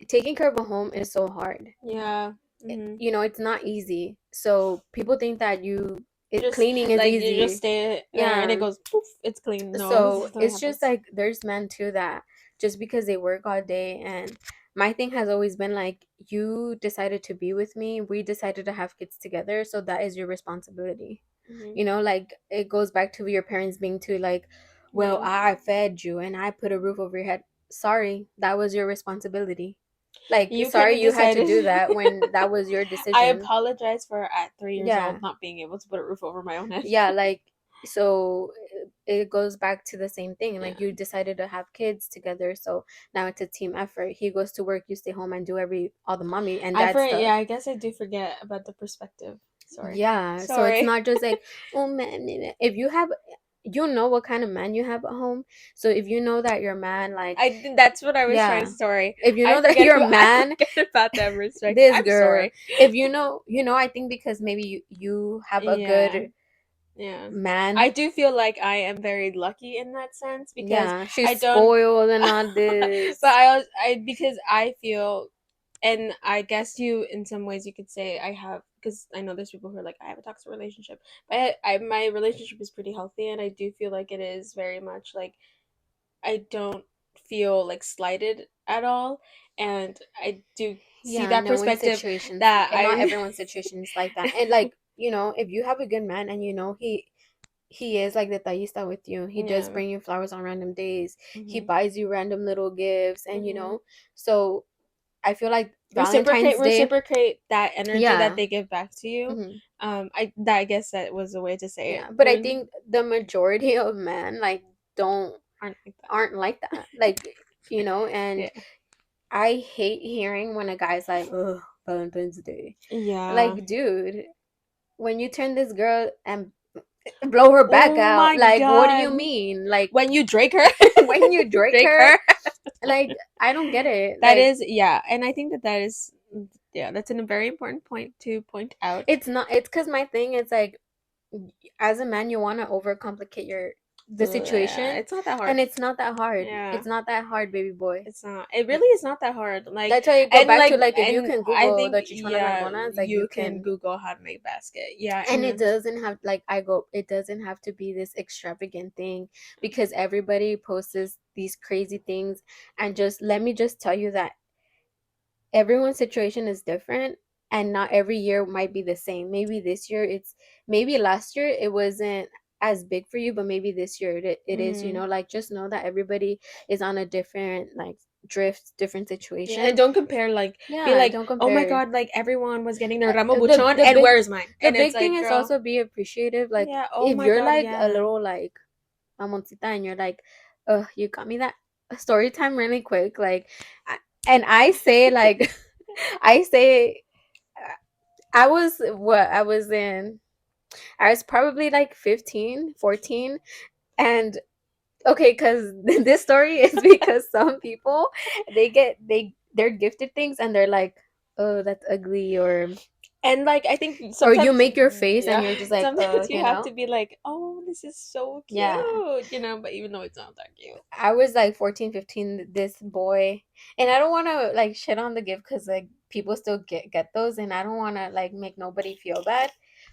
Taking care of a home is so hard. Yeah. Hmm. It's not easy. So people think that Just cleaning is like you just easy. stay there and it Yeah. goes poof, it's clean. No, this So is not what it's just happens. like there's men too that just because they work all day, and my thing has always been like, you decided to be with me, we decided to have kids together, so that is your responsibility. Hmm. Like it goes back to your parents being too like, well, Yeah. I fed you and I put a roof over your head. Sorry, that was your responsibility. Like, You could sorry have you had to decided. do that when that was your I decision. apologize for at 3 years Yeah. old not being able to put a roof over my own head. Yeah, like, so it goes back to the same thing. Like, Yeah. you decided to have kids together, so now it's a team effort. He goes to work, you stay home and do all the mommy and dad Yeah, stuff. I guess I do forget about the perspective. Sorry. Yeah, so it's Sorry. not just like, oh man, if you have, what kind of man you have at home. So if you know that your man, like, I think that's what I was trying. yeah, Sorry. if you I know that forget your I man, forget about that perspective. this I'm girl, sorry. if I think because maybe you have a Yeah. good Yeah. I man. do feel like I am very lucky in that sense because Yeah, I she's don't spoiled and all but this. I because I feel, and I guess you in some ways you could say I have, because I know there's people who are like, I have a toxic relationship, but my relationship is pretty healthy, and I do feel like it is very much like I don't feel like slighted at all, and I do see Yeah, that no one's perspective situations, that and not I everyone's situation is like that. And like, if you have a good man and he is like the detallista with you, he does yeah. bring you flowers on random days. He Hmm. buys you random little gifts, and Hmm. so I feel like Reciprocate Valentine's Day, that energy that yeah. they give back to you. Hmm. I guess that was a way to say Yeah, it. but I think the majority of men like don't Aren't like that. aren't like that. Like, and Yeah. I hate hearing when a guy's like, "Oh, Valentine's Day." Yeah. Like, dude, when you turn this girl and blow her back Oh out, my like, what do you god. mean? Like, When you drake her, when you drake drake her, her. like, I don't get it. That Like, is, yeah, and I think that that is, yeah, that's a very important point to point out. it's not. It's because my thing is like, as a man, you want to overcomplicate the Yeah, situation, it's not that and hard. it's not that hard. Yeah. It's not that hard, baby boy. It's not. It really is not that hard. Like, That's why you go and back like, to like, if you and can I Google think, the chichonas yeah, almonas, like you you can can. Google how to make basket. Yeah, And it and doesn't have, like, it doesn't have to be this extravagant thing, because everybody posts these crazy things. And just let me just tell you that everyone's situation is different, and not every year might be the same. Maybe this year maybe last year it wasn't as big for you, but maybe this year it is, mhm. like, just know that everybody is on a different, like, drift, different Yeah, and situation. don't compare. Like, be Yeah, like, don't oh my compare. god, like everyone was getting their ramo the buchon, the and big where is mine? the And it's big thing like, is girl, also be appreciative. Like, yeah, oh if my you're god, like a yeah. little like mamoncita, and you're like, you got me that story time really quick, like, and I say, like, I say, I was what I was probably like 15, 14. And okay, because this story is because some people, they're gifted things and they're like, oh, that's ugly, And like, I think or you sometimes, make your face and yeah, you're just like, sometimes you have to be like, oh, this is so yeah. cute, but even though it's not that cute. I was like 14, 15. This boy, and I don't want to like shit on the gift, because like people still get those, and I don't want to like make nobody feel bad,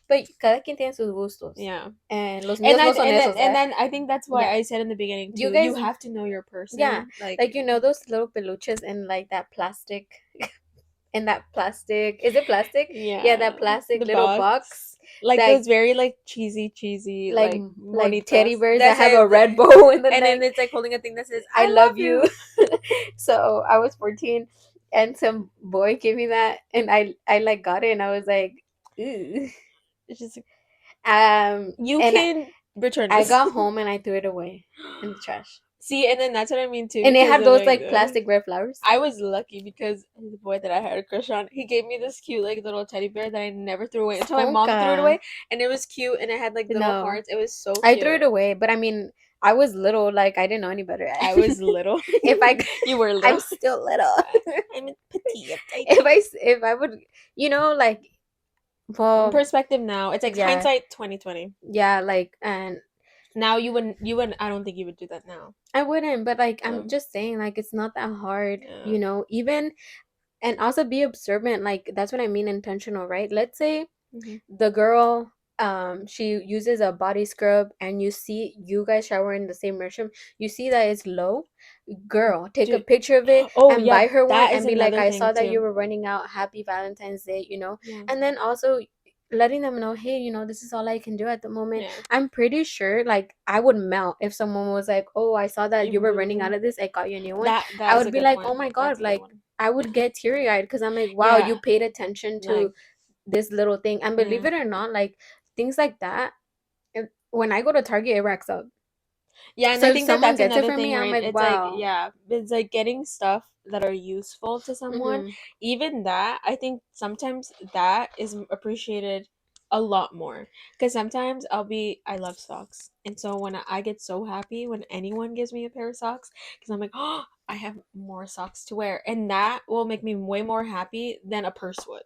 but cada quien tiene sus gustos, Yeah. and los And míos no son esos, and eh. then I think that's why Yeah, I said in the beginning you too, you guys. have to know your Yeah, person. Like, like, those little peluches in like that plastic, in that plastic, is it plastic? Yeah, yeah, that plastic the little box. box, Like like those very like cheesy like like like monitos teddy bears that that have says, a red bow in the and then neck. it's like holding a thing that says I I love love you. you. So I was 14, and some boy gave me that, and I like got it, and I was like, ooh. It's just like, you And can return I this. got home and I threw it away in the trash. See, and then that's what I mean too, And it because had of those like like plastic red flowers. I was lucky because the boy that I had a crush on, he gave me this cute like little teddy bear that I never threw away until my mom threw it Honka. away, and it was cute and it had like little No, hearts. It was so I threw cute. it away, but I mean, I was little, like I didn't know any better. I was little. If I, You were I'm little. still little. I'm a petite, if tiny. if I would, like, well, Perspective now, it's like yeah, hindsight 2020. yeah, like, and Now you wouldn't I don't think you would do that now. I wouldn't, but like I'm Yeah. just saying, like it's not that hard, Yeah. you know. Even and also be observant. Like that's what I mean, intentional, right? Let's say Hmm. the girl she uses a body scrub and you see you guys shower in the same restroom, you see that it's low, girl, take a Do picture of it Oh and yeah, buy her one that and is be like, another I thing saw that you too. were running out, happy Valentine's Day, you know. Yeah. And then also letting them know, hey, you know, this is all I can do at the moment. Yeah. I'm pretty sure like I would melt if someone was like, oh, I saw that you were running out Mhm. of this, I got you a new one. That I is would a be good like, point. oh my That's god, a good like one. I would get teary-eyed because I'm like, wow, you Yeah. paid attention to Like, this little thing. And believe yeah. it or not, like things like that, when I go to Target, it racks up. Yeah, and So I if think that someone that's gets it another for thing, me, I'm right? like, It's like, wow. yeah, it's like getting stuff that are useful to someone. Mm-hmm. Even that, I think sometimes that is appreciated a lot more. Because sometimes I love socks. And so when I get so happy when anyone gives me a pair of socks, because I'm like, oh, I have more socks to wear. And that will make me way more happy than a purse would.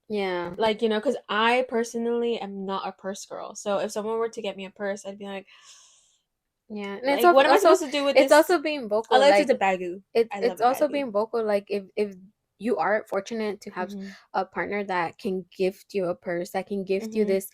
Yeah. Like, because I personally am not a purse girl. So if someone were to get me a purse, I'd be Yeah. And like, what am I supposed to do with it's this? also being vocal. Unless it's Like a bagoo. I love it's a also bagoo. being vocal. Like if you are fortunate to have Hmm. a partner that can gift you a purse, that can gift you Hmm. this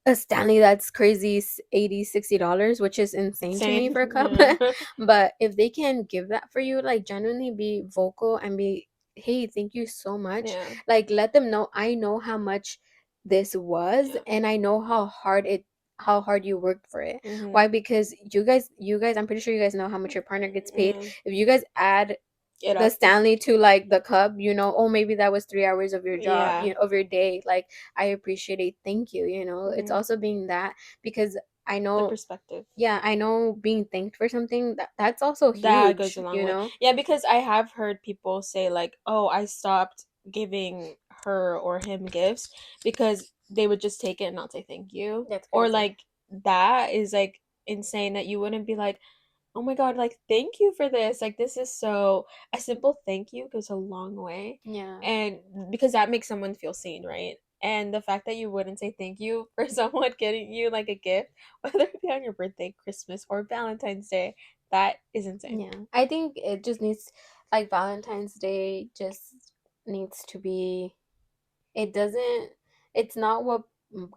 a Stanley that's crazy, 80 $60, which is insane to me Same. for a cup. Yeah. But if they can give that for you, like genuinely be vocal and be, hey, thank you so much. Yeah. Like let them know, I know how much this was Yeah. and I know how hard you worked for it. Hmm. Why? Because you guys, I'm pretty sure you guys know how much your partner gets paid. Yeah. If you guys add Get the up. Stanley to like the cup, you know, oh maybe that was 3 hours of your job, Yeah. you know, of your day. Like I appreciate it. Thank you. You know, it's Hmm. also being that because I The know, perspective. yeah, I know being thanked for something that's also That goes huge, a long you way. know? Yeah, because I have heard people say, like, oh, I stopped giving her or him gifts because they would just take it and not say thank you. That's Or, crazy. like, that is, like, insane that you wouldn't be like, oh my god, like, thank you for this. Like, this is so, a simple thank you goes a long way. Yeah. And because that makes someone feel seen, right? And the fact that you wouldn't say thank you for someone getting you like a gift, whether it be on your birthday, Christmas, or Valentine's Day, that is insane. Yeah. I think it just needs, like Valentine's Day just needs to be, it doesn't, it's not what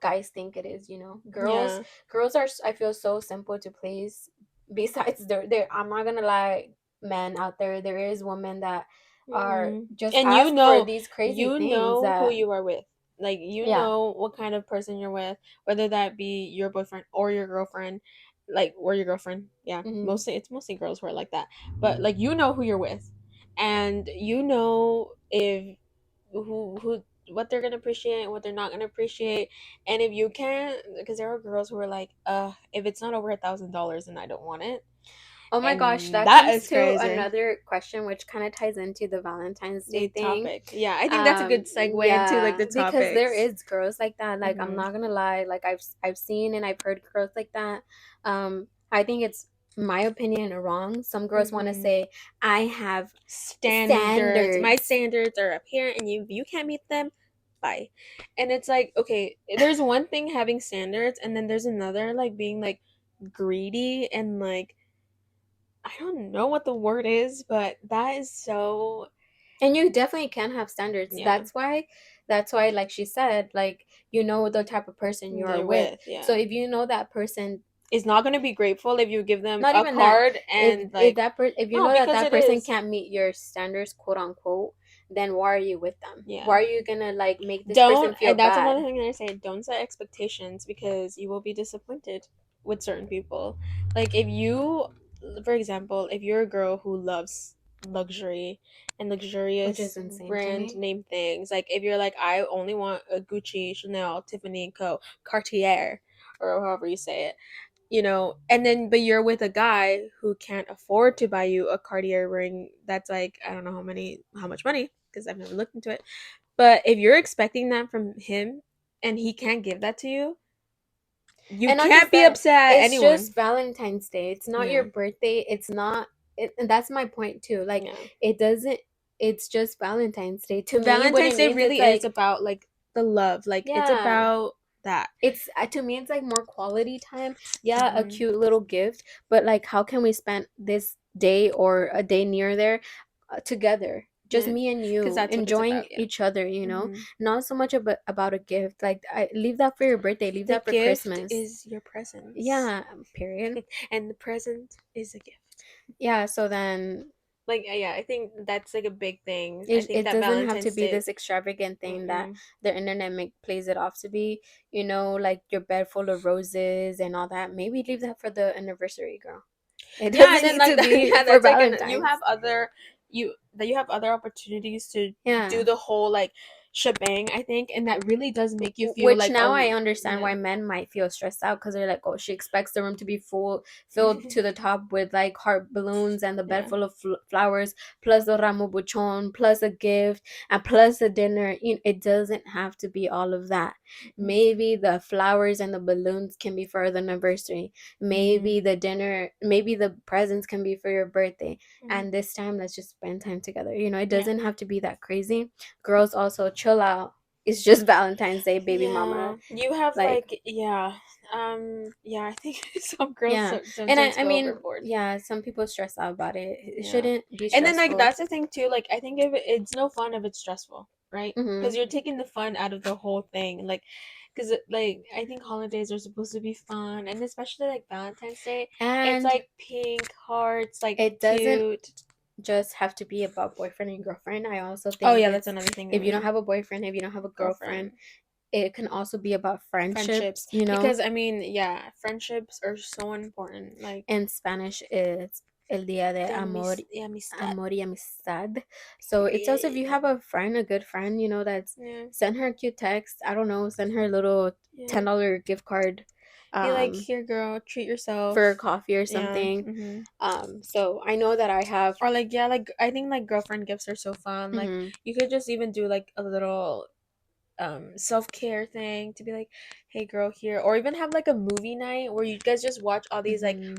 guys think it is, you know. Yeah. Girls are I feel so simple to please. Besides there, I'm not gonna lie, men out there, there is women that are Mm. just And ask for these crazy you things know who that, you are with. Like, you yeah. know what kind of person you're with, whether that be your boyfriend or your girlfriend, like, or your girlfriend. Yeah, Hmm. mostly it's mostly girls who are like that. But like, you know who you're with, and you know if who what they're gonna appreciate and what they're not gonna appreciate. And if you can't, because there are girls who are like, if it's not over $1,000, then I don't want it, Oh my gosh, and that that comes is to crazy. another question which kind of ties into the Valentine's Day The thing. topic. Yeah, I think that's a good segue into like Yeah, the because there topics. is girls like that. Like I'm Hmm. not gonna lie, like I've seen and I've heard girls like that. I think it's my opinion wrong. Some girls want to Hmm. say I have Standards. My standards. standards are up here, and you can't meet them. Bye. And it's like, okay, there's one thing having standards, and then there's another like being like greedy and like, I don't know what the word is, but that is so, And you definitely can have standards. yeah. That's why like she said, like you know the type of person you are They're with. with, yeah. So if you know that person, Is not gonna be grateful if you give them not a even that, card and like, if you no, know that because that it person is. can't meet your standards, quote unquote, then why are you with them? Yeah. Why are you gonna like make this person Don't, feel and that's another bad? thing that I say, don't set expectations because you will be disappointed with certain people. Like, if you, for example, if you're a girl who loves luxury and Which luxurious is insane to brand me. name things, like if you're like, I only want a Gucci, Chanel, Tiffany and Co, Cartier, or however you say it, and then but you're with a guy who can't afford to buy you a Cartier ring that's like, I don't know how much money, because I've never looked into it, but if you're expecting that from him and he can't give that to you, you And not just can't be that, upset at it's anyone. just Valentine's Day. It's not your Yeah. birthday. It's not and that's my point too. Like Yeah. it doesn't, it's just Valentine's Day. To me, what Valentine's it Day means, it's really is like, about like the love. Like, it's yeah. about that. It's to me it's like more quality time. Yeah, a Hmm. cute little gift, but like how can we spend this day or a day near there together, just Yeah, me and because you that's what it's enjoying about. Yeah. each other, Hmm. not so much about a gift. Like I leave that for your birthday, leave The that for gift Christmas. is your presence, Yeah, period. and the present is a gift. Yeah, so then Like, yeah, I think that's like a big thing. I it, think it that doesn't have to Valentine's be Day. this extravagant thing that Mm-mm. the internet plays it off to be, like your bed full of roses and all that. Maybe leave that for the anniversary, girl. It Yeah, doesn't and then need to like that, be yeah, for that's like an you Valentine's. have other you have other opportunities to do Yeah. the whole like shebang, I think, and that really does make you feel Which like now a I understand yeah. why men might feel stressed out because they're like, oh, she expects the room to be filled to the top with like heart balloons and the bed Yeah. full of flowers, plus the ramo buchon, plus a gift, and plus a dinner. It doesn't have to be all of that. Mm-hmm. Maybe the flowers and the balloons can be for the anniversary. Maybe the dinner, maybe the presents can be for your birthday. Mm-hmm. And this time, let's just spend time together. It Yeah. doesn't have to be that crazy. Girls also chill out. It's just Valentine's Day, baby mama. Yeah, you have Like, like yeah, I think some girls yeah. And I, sometimes I go mean, overboard. yeah, some people stress out about it. It Yeah. shouldn't be And then like stressful. that's the thing too, like I think if it's no fun if it's stressful, right? Because Mm-hmm. you're taking the fun out of the whole thing. Like because like I think holidays are supposed to be fun, and especially like Valentine's Day, it's And like pink hearts, like it doesn't cute. just have to be about boyfriend and girlfriend. I also Oh think yeah, that's it's, another thing we if you don't mentioned. have a boyfriend, if you don't have a girlfriend, Girlfriend. it can also be about Friendships. friendships. Because I mean, yeah, friendships are so important. Like In Spanish, it's El Día de de amistad. Amor y Amistad. So it's also if you Period. have a friend, a good friend, that's Yeah, send her a cute text. I don't know, send her a little yeah. $10 gift card, Be like, um, here, girl, treat for yourself. coffee or Yeah. something. Mm-hmm. So I know that I have. Or like, yeah, like I think like girlfriend gifts are so fun. Like Hmm. you could just even do like a little self-care thing to be like, hey girl, here, or even have like a movie night where you guys just watch all these like Hmm.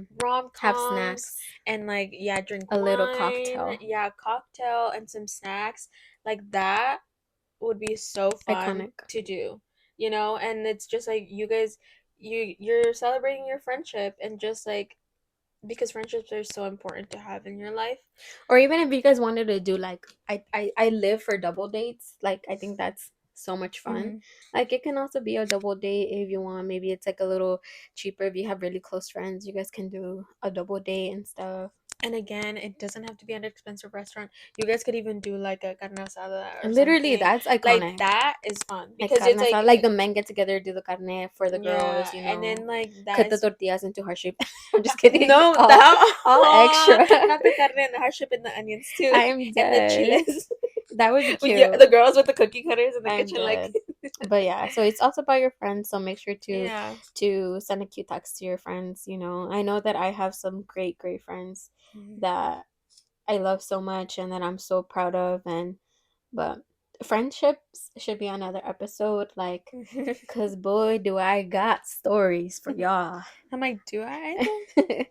Have rom-coms snacks, and like yeah, drink a little wine, cocktail, yeah, cocktail and some snacks. Like that would be so fun iconic. to do, and it's just like you guys you're celebrating your friendship, and just like because friendships are so important to have in your life. Or even if you guys wanted to do like, I live for double dates. Like I think that's so much fun. Hmm. Like it can also be a double date if you want. Maybe it's like a little cheaper if you have really close friends. You guys can do a double date and stuff. And again, it doesn't have to be an expensive restaurant. You guys could even do like a carne asada or Literally, something. that's Like iconic. that is fun Like because carne it's asada, like like the men get together, do the carne for the yeah, girls. and then like Cut that the is tortillas into heart shape. I'm just kidding. no All, that all extra. not the carne and the hard ship and the onions too, I'm and the dead. chiles. That would be With yeah, cute. the girls with the cookie cutters in the I'm kitchen, like dead. But yeah, so it's also about your friends. So make sure to yeah. send a cute text to your friends. I know that I have some great, great friends Mhm. that I love so much and that I'm so proud of. And but friendships should be another episode. Like, cause boy, do I got stories for y'all. I'm like, do I? don't.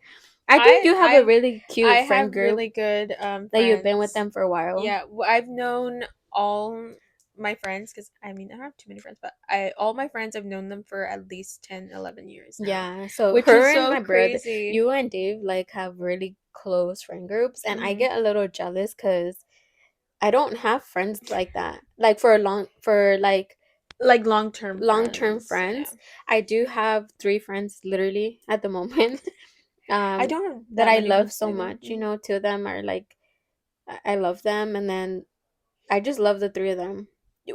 I think I you have a I really I cute friend have group really good that you've been with friends. them for a while. Yeah, I've known all my friends because I mean I don't have too many friends, but I all my friends I've known them for at least 10, 11 years now, Yeah, so which is her and so my brother, crazy. you and Dave, like have really close friend groups, and I Hmm. get a little jealous because I don't have friends like that. Like for Like long-term long term friends. Yeah, friends. I do have 3 friends literally at the moment, I um, don't have that that I many love friends so either. much. 2 of them are like I love them, and then I just love the 3 of them.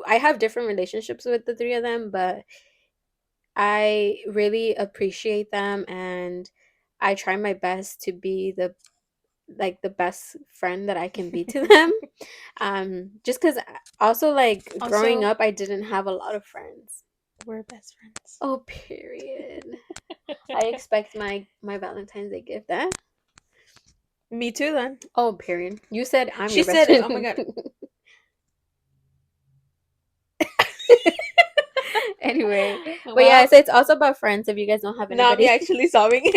I have different relationships with the 3 of them, but I really appreciate them, and I try my best to be the best friend that I can be to them. Just cuz also like growing Also, up I didn't have a lot of friends. we're best friends. Oh, period. I expect my Valentine's Day gift. Me too. Then Oh, period. You said I'm she your best said, "Oh my friend. god." Anyway, but yeah, Well, so it's also about friends if you guys don't have now I'm anybody. actually sobbing.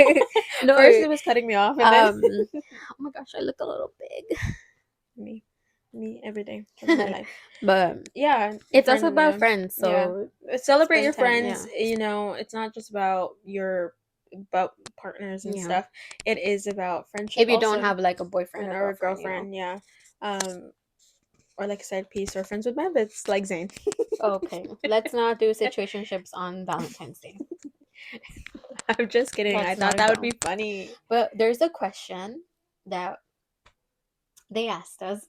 First, No. it was cutting me off, and then Oh my gosh, I look a little big. me. me every day of my life. But Yeah, it's also friend, about friends, yeah. so Celebrate your spend time. friends. Yeah, It's not just about partners and yeah. stuff. It is about friendship If you don't also, have like a boyfriend and or or a girlfriend, you know. girlfriend. Yeah, um, or like a side piece, or friends with benefits, like Zane. Okay, let's not do situationships on Valentine's Day. I'm just kidding. I Let's thought not that would go. be funny. But there's a question that they asked us.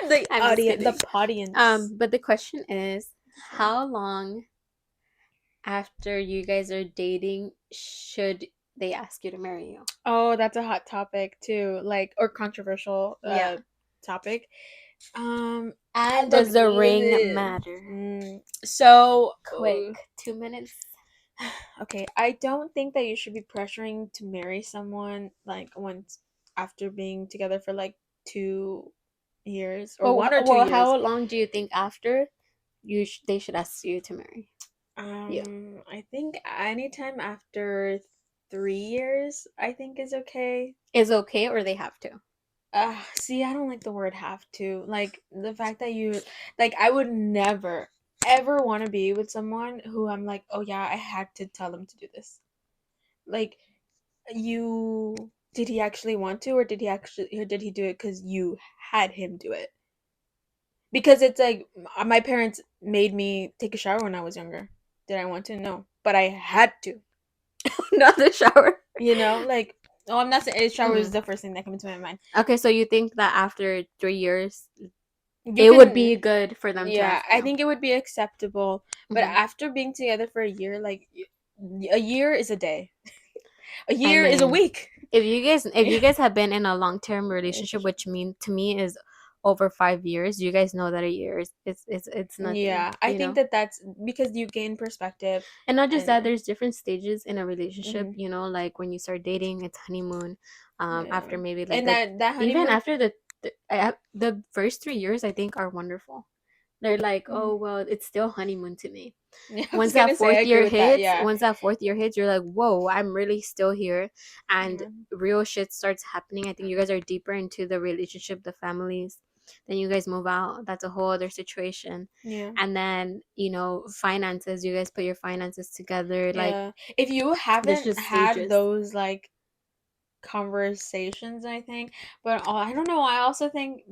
The I'm just audience, kidding. the audience. But the question is, how long after you guys are dating should they ask you to marry you? Oh, that's a hot topic too, like, or controversial Yeah. topic. And Look, does the ring matter? so Quick, 2 minutes. okay, I don't think that you should be pressuring to marry someone like once after being together for like 2 years or Well, 1 or 2 years. how long do you think after they should ask you to marry you? I think anytime after 3 years, I think is okay. Is okay or they have to? See, I don't like the word have to. Like the fact that like, I would never ever want to be with someone who I'm like, oh yeah, I had to tell them to do this. Like, you, did he actually want to, or did he do it because you had him do it? Because it's like, my parents made me take a shower when I was younger. Did I want to? No, but I had to. Not the shower. Like, oh, I'm not saying a shower is Mhm. the first thing that came into my mind. Okay, so you think that after 3 years, You it would can, be good for them to yeah, ask I you? think it would be acceptable. But Hmm. after being together for a year, like, a year is a day, a I year is a mean, week. if Yeah. you guys have been in a long term relationship, Relationship. which mean to me is over 5 years, you guys know that a year is it's nothing, Yeah, I you think know. that that's because you gain perspective, And not just that, and there's different stages in a relationship, mhm, you know, like when you start dating, it's honeymoon. yeah, After maybe like and the that even honeymoon. after the first 3 years, I think are wonderful. They're like, Mhm. oh well, it's still honeymoon to me. Yeah, I was gonna say I agree with that. Yeah, Once that fourth year hits, you're like, whoa, I'm really still here, and yeah, real shit starts happening. I think you guys are deeper into the relationship, the families. Then you guys move out. That's a whole other situation. yeah. And then, finances, you guys put your finances together. Like, Yeah. If you there's haven't just had stages. those like conversations, I think, but I don't know, I also think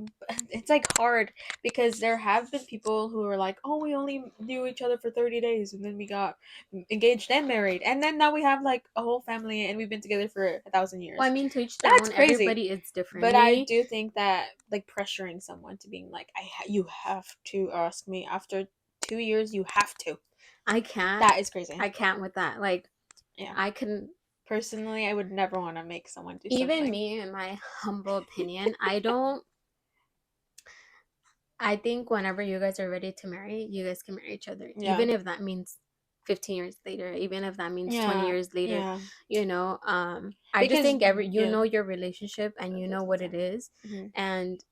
it's like hard because there have been people who are like, oh, we only knew each other for 30 days and then we got engaged and married, and then now we have like a whole family and we've been together for 1,000 years. Well, I mean, to each their That's own. crazy. Everybody is But I differently. do think that, like, pressuring someone to being like, you have to ask me after 2 years, you have to. I can't. That is crazy. I can't with that. Like, Yeah. I can. Personally, I would never want to make someone do Even something. me, in my humble opinion, I don't. I think whenever you guys are ready to marry, you guys can marry each other, Yeah. even if that means 15 years later, even if that means 20 Yeah. years later. Yeah. I just Because, think every you yeah. know your relationship and you know what it is, Hmm. and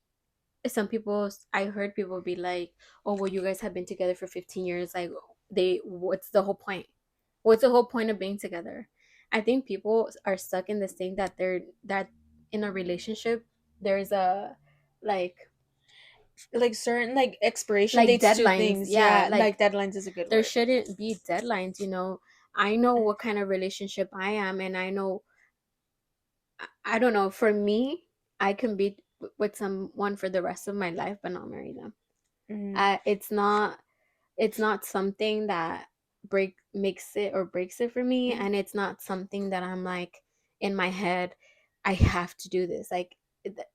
some people, I heard people be like, oh well, you guys have been together for 15 years, like, what's the whole point, what's the whole point of being together? I think people are stuck in this thing that in a relationship there's a like Like, certain, like, expiration like dates to deadlines. things. Yeah, Yeah. like Like, deadlines is a good there word. shouldn't be deadlines. I know what kind of relationship I am, and I know, I don't know, for me, I can be with someone for the rest of my life but not marry them. Hmm. It's not something that break makes it or breaks it for me, Hmm. and it's not something that I'm like in my head, I have to do this. Like,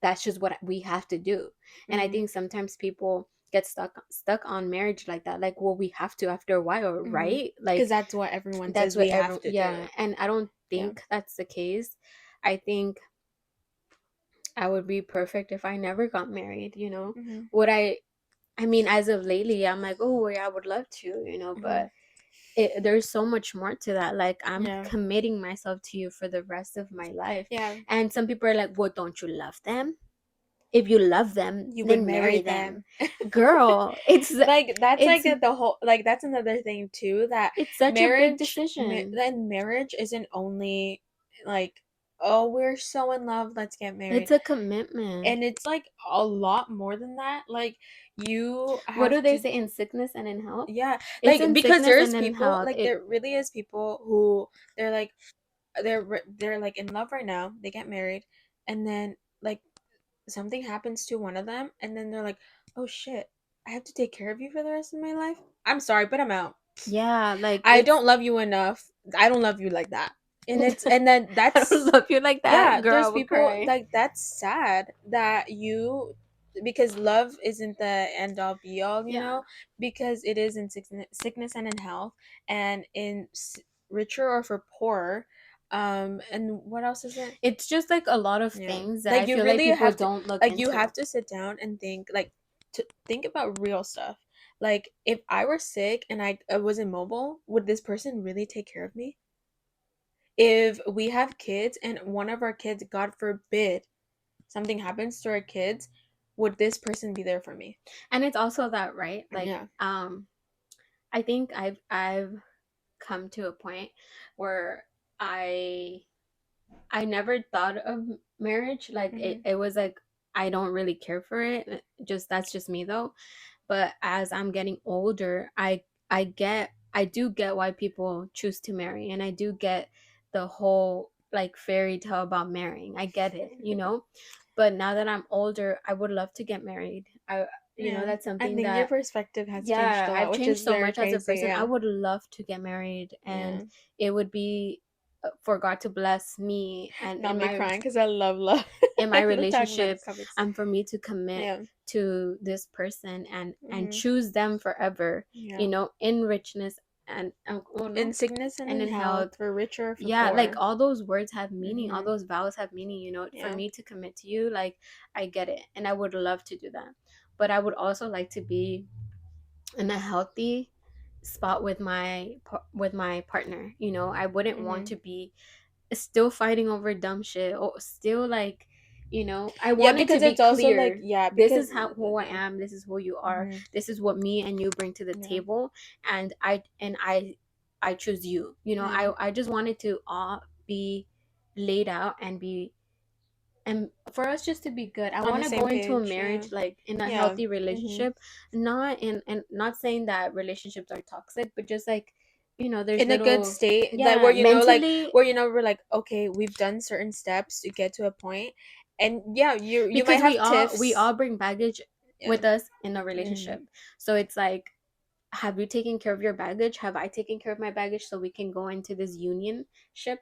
that's just what we have to do. And I Hmm. think sometimes people get stuck on marriage like that, like, well, we have to after a while, Hmm. right? Because Like, that's what everyone that's says what we have to yeah, do. and I don't Yeah. think that's the case. I think I would be perfect if I never got married. Hmm. Would I mean, as of lately, I'm like, oh yeah, I would love to, Hmm. but there's so much more to that. Like, I'm Yeah. committing myself to you for the rest of my life. Yeah. And some people are like, well, don't you love them? If you love them, You would then marry marry them. them. Girl, Like, that's like it's the whole, like, that's another thing too, that it's such a big marriage decision. then marriage isn't only like oh, we're so in love, let's get married. It's a commitment. And it's like a lot more than that. Like you What have do they to, say, in sickness and in health? yeah, It's like in because sickness there's and in people, health. like It there really is people who they're like they're like in love right now, they get married, and then like something happens to one of them, and then they're like, oh shit, I have to take care of you for the rest of my life. I'm sorry, but I'm out. yeah, like I it's don't love you enough. I don't love you like that. And it's, and then I don't that's, love you like that, yeah, girl. I there's will people cry. like that's sad that you, because love isn't the end all be all, you Yeah. know, because it is in sickness and in health, and in richer or for poorer. And what else is it? It's just like a lot of Yeah, things that I like you feel like really people have to, don't look like you into. have to sit down and think, like to think about real stuff. Like if I were sick and I was immobile, would this person really take care of me? If we have kids and one of our kids, God forbid, something happens to our kids, would this person be there for me? And it's also that, right? Like, Yeah. I think I've come to a point where I I never thought of marriage. Like Hmm. it was like I don't really care for it. Just that's just me though. But as I'm getting older, I do get why people choose to marry, and I do get the whole like fairy tale about marrying. I get it, you know. But now that I'm older, I would love to get married. Yeah. That's I something think your that, perspective has changed yeah, a lot, I've which changed is so very much as a crazy. person. I Yeah. would love to get married, and Yeah. it would be for God to bless me and Not me crying because I love love. in my I love talking about relationship, these topics. and for me to commit Yeah. to this person and Hmm. choose them forever, Yeah. in richness and oh In no, sickness and and in in health, health. for richer or for Yeah, like poor. all those words have meaning, all Hmm. those vows have meaning, for Yeah. me to commit to you, like I get it, and I would love to do that. But I would also like to be in a healthy spot with my partner. I wouldn't want Hmm. to be still fighting over dumb shit, or still like, I Yeah, want it to because be it's also like, clear. yeah, This because is who I yeah. am, this is who you are, Hmm. this is what me and you bring to the Yeah. table, and I choose you. Yeah. I just want it to all be laid out and for us just to be good. I On want the to go same into a page. Yeah. marriage like in a Yeah. healthy Hmm. relationship, not in and not saying that relationships are toxic, but just like, there's In a good little, state that where yeah, mentally, where we're like, okay, we've done certain steps to get to a point, and yeah, you might because we have all we tiffs. all bring baggage Yeah. with us in a Hmm. relationship. So it's like, have you taken care of your baggage? Have I taken care of my baggage, so we can go into this union ship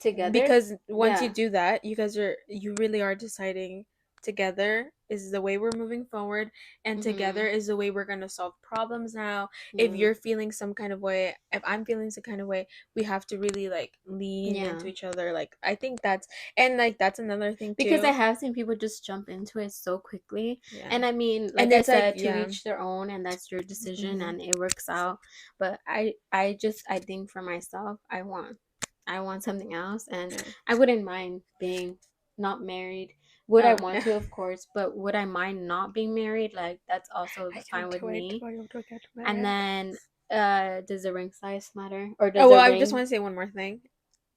together? Because once you Yeah. do that, you really are deciding together is the way we're moving forward, and Mm-hmm. together is the way we're going to solve problems now. If Yeah. you're feeling some kind of way, if I'm feeling some kind of way, we have to really like lean Yeah. into each other. Like I think that's, and like that's another thing Because I too. have seen people just jump into it so quickly. Yeah. And I mean, like And I it's like, said, to yeah. each their own, and that's your decision, Hmm. and it works out. But I think for myself, I want something else, and Yeah. I wouldn't mind being not married. Would I Oh want no. to? Of course, but would I mind not being married? Like that's also I fine can't with wait me. till I to get And married. then does the ring size matter, or Oh does well, the I just ring? want to say one more thing.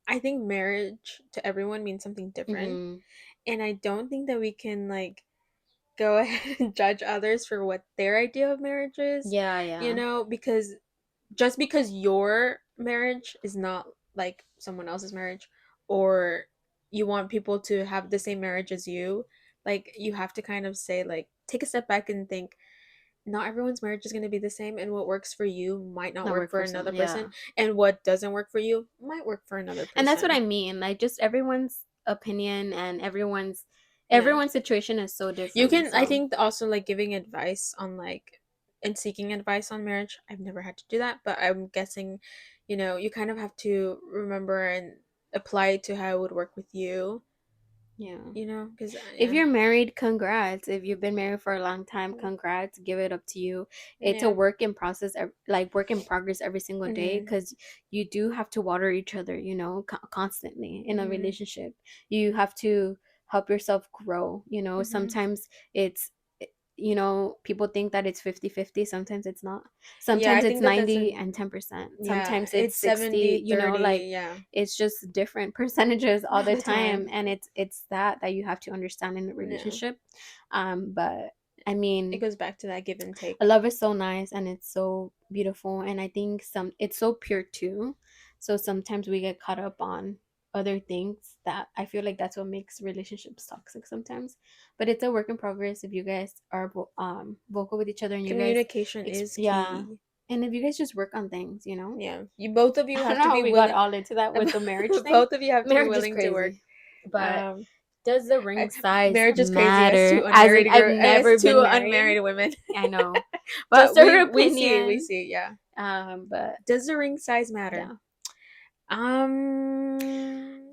I think marriage to everyone means something different. Mhm. And I don't think that we can like go ahead and judge others for what their idea of marriage is, Yeah, yeah. because just because your marriage is not like someone else's marriage, or you want people to have the same marriage as you, like you have to kind of say, like, take a step back and think, not everyone's marriage is going to be the same, and what works for you might not Not work work for for some. another person, Yeah. and what doesn't work for you might work for another And that's what I person. mean, like just everyone's opinion and everyone's Yeah. everyone's situation is so You different, can, I so think, also like giving advice on like, and seeking advice on marriage. I've never had to do that, but I'm guessing, you kind of have to remember and apply it to how it would work with you, yeah. because If yeah. you're married, congrats. If you've been married for a long time, congrats. Give it up to you. It's a Yeah. work in process, like work in progress every single day, Mhm. because you do have to water each other, constantly in a Mhm. relationship. You have to help yourself grow. Mhm. Sometimes it's you know, people think that it's 50-50. Sometimes it's not. Yeah, Sometimes I it's think that that's 90 an and 10%. yeah, Sometimes it's it's 70 60, you know, 30. like Yeah, it's just different percentages all all the the time, time. and it's that you have to understand in a Yeah, relationship. But I it mean, goes back to that give and take. love is so nice and it's so beautiful, and I think some it's so pure too. So sometimes we get caught up on other things that I feel like that's what makes relationships toxic sometimes. But it's a work in progress if you guys are vocal with each other and you guys Communication is yeah, key. and if you guys just work on things, you know. Yeah, you both of I you don't have know to how be we got willing. all into that with the marriage thing. Both of you have to be Marriage is willing to work. crazy. But Um, does the ring size Marriage is crazy matter? As in, I've as never two been married. unmarried women. I know. Just But her we opinion. see, yeah. But Does the ring size matter? yeah.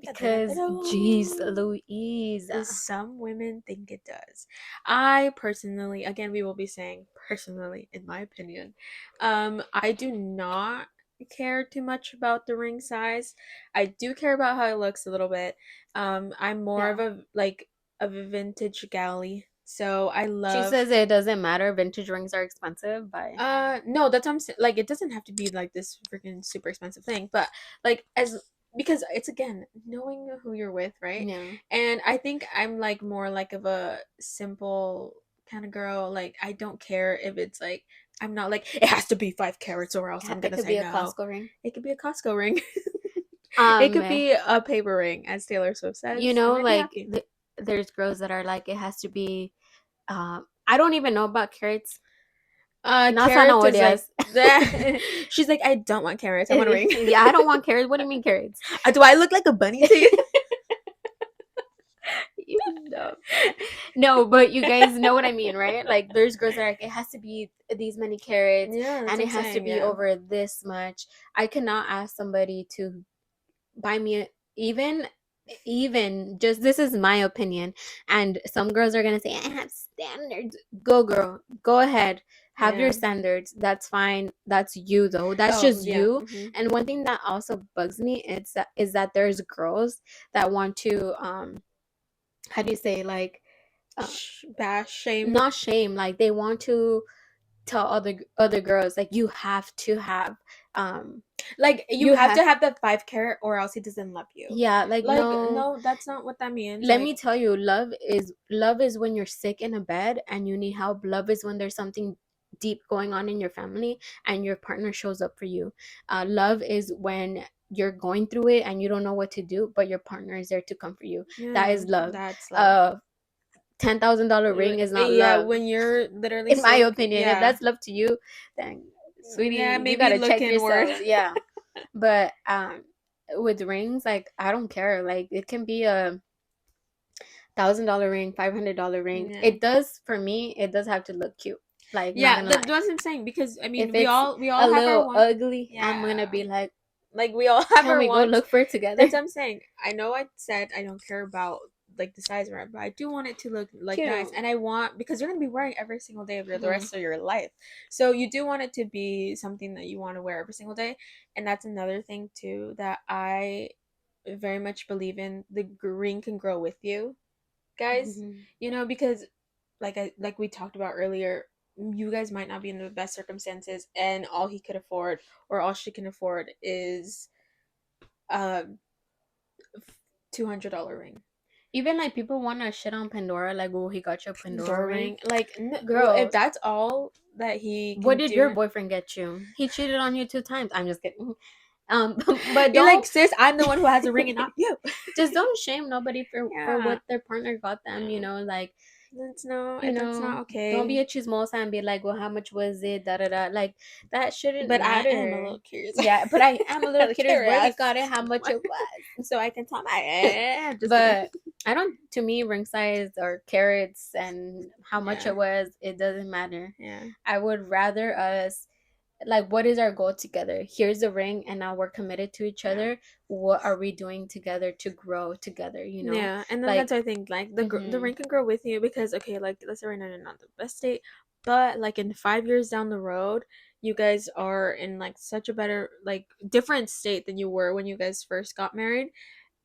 Because jeez Da-da-da-da-da. Louise. Some women think it does. I personally, again, we will be saying personally, in my opinion, I do not care too much about the ring size. I do care about how it looks a little bit. I'm more Yeah. of a like of a vintage galley, so I She love. says it doesn't matter. Vintage rings are expensive, but No, that's what I'm saying. Like, it doesn't have to be like this freaking super expensive thing, but like as because it's again knowing who you're with, right? yeah. And I think I'm like more like of a simple kind of girl. Like, I don't care if it's like I'm not like it has to be 5 carats or else I'm It gonna could say be a no. Costco ring. It could be a Costco ring. It could Um, be a paper ring, as Taylor Swift you says, and know, I'd be like happy. there's girls that are like it has to be I don't even know about carrots. Not Carrots is like zanahorias. she's like, I don't want carrots. I want a ring. Yeah, I don't want carrots. What do you mean carrots? Do I look like a bunny to you? You know. No, but you guys know what I mean, right? Like there's girls that are like it has to be these many carrots Yeah, that's and what it I'm has to saying. be Yeah. over this much. I cannot ask somebody to buy me even just this is my opinion, and some girls are gonna say I have standards. Go girl, go ahead, have your Yeah. standards. That's fine. That's you though. That's Oh, just yeah. you. Hmm. And one thing that also bugs me is that there's girls that want to how do you say, like uh, Bash, shame. not shame, like they want to tell other girls like um Like, you you have have to have the 5 carat or else he doesn't love you. yeah, like Like, no. no, that's not what that means. Let Like, me tell you, love is when you're sick in a bed and you need help. Love is when there's something deep going on in your family and your partner shows up for you. Love is when you're going through it and you don't know what to do, but your partner is there to comfort you. That yeah, is love. that's love. uh $10,000 ring is not Yeah, love, when you're literally in my sick. opinion. If Yeah. that's love to you, then Yeah, sweetie, you maybe gotta look check inward. yourself. Yeah. But with rings, like I don't care. Like it can be a $1,000 ring, $500 ring. Yeah. It does for me. It does have to look cute. Like not Yeah, gonna that's lie. what I'm saying because I If mean, it's we all a have our little one. ugly, I'm gonna Yeah. be like, Like, we all have can our we go wants. look for it together? That's what I'm saying. I know I said I don't care about like the size of it, but I do want it to look like nice, Cute. and I want because you're gonna be wearing every single day of the Hmm. rest of your life, so you do want it to be something that you want to wear every single day, and that's another thing too that I very much believe in. The ring can grow with you, guys. Hmm. Because like we talked about earlier, you guys might not be in the best circumstances, and all he could afford or all she can afford is a $200 ring. Even like people want to shit on Pandora, like, oh, he got you a Pandora Door ring. ring, like, if Girl, that's all that he what can did your do. boyfriend get you? He cheated on you 2 times. I'm just kidding. Um, but You're like, don't sis, I'm the one who has a ring and not you. just don't shame nobody for Yeah. what their partner got them. Yeah. Like That's not don't be okay. a chismosa and be like, well, how much was it? Da da da. Like that shouldn't But I am a matter. little curious. Yeah, but I am a little curious where he Curious. got it, how much it was. So I can tell my just kidding. But I don't. To me, ring size or carats and how much Yeah. it was, it doesn't matter. Yeah. I would rather us like what is our goal together? Here's the ring, and now we're committed to each Yeah. other. What are we doing together to grow together? Yeah, and then that's Like. what I think. Like, the Mm-hmm. ring can grow with you because, okay, like, let's say right now you're not the best state, but like in 5 years down the road, you guys are in like such a better, like, different state than you were when you guys first got married.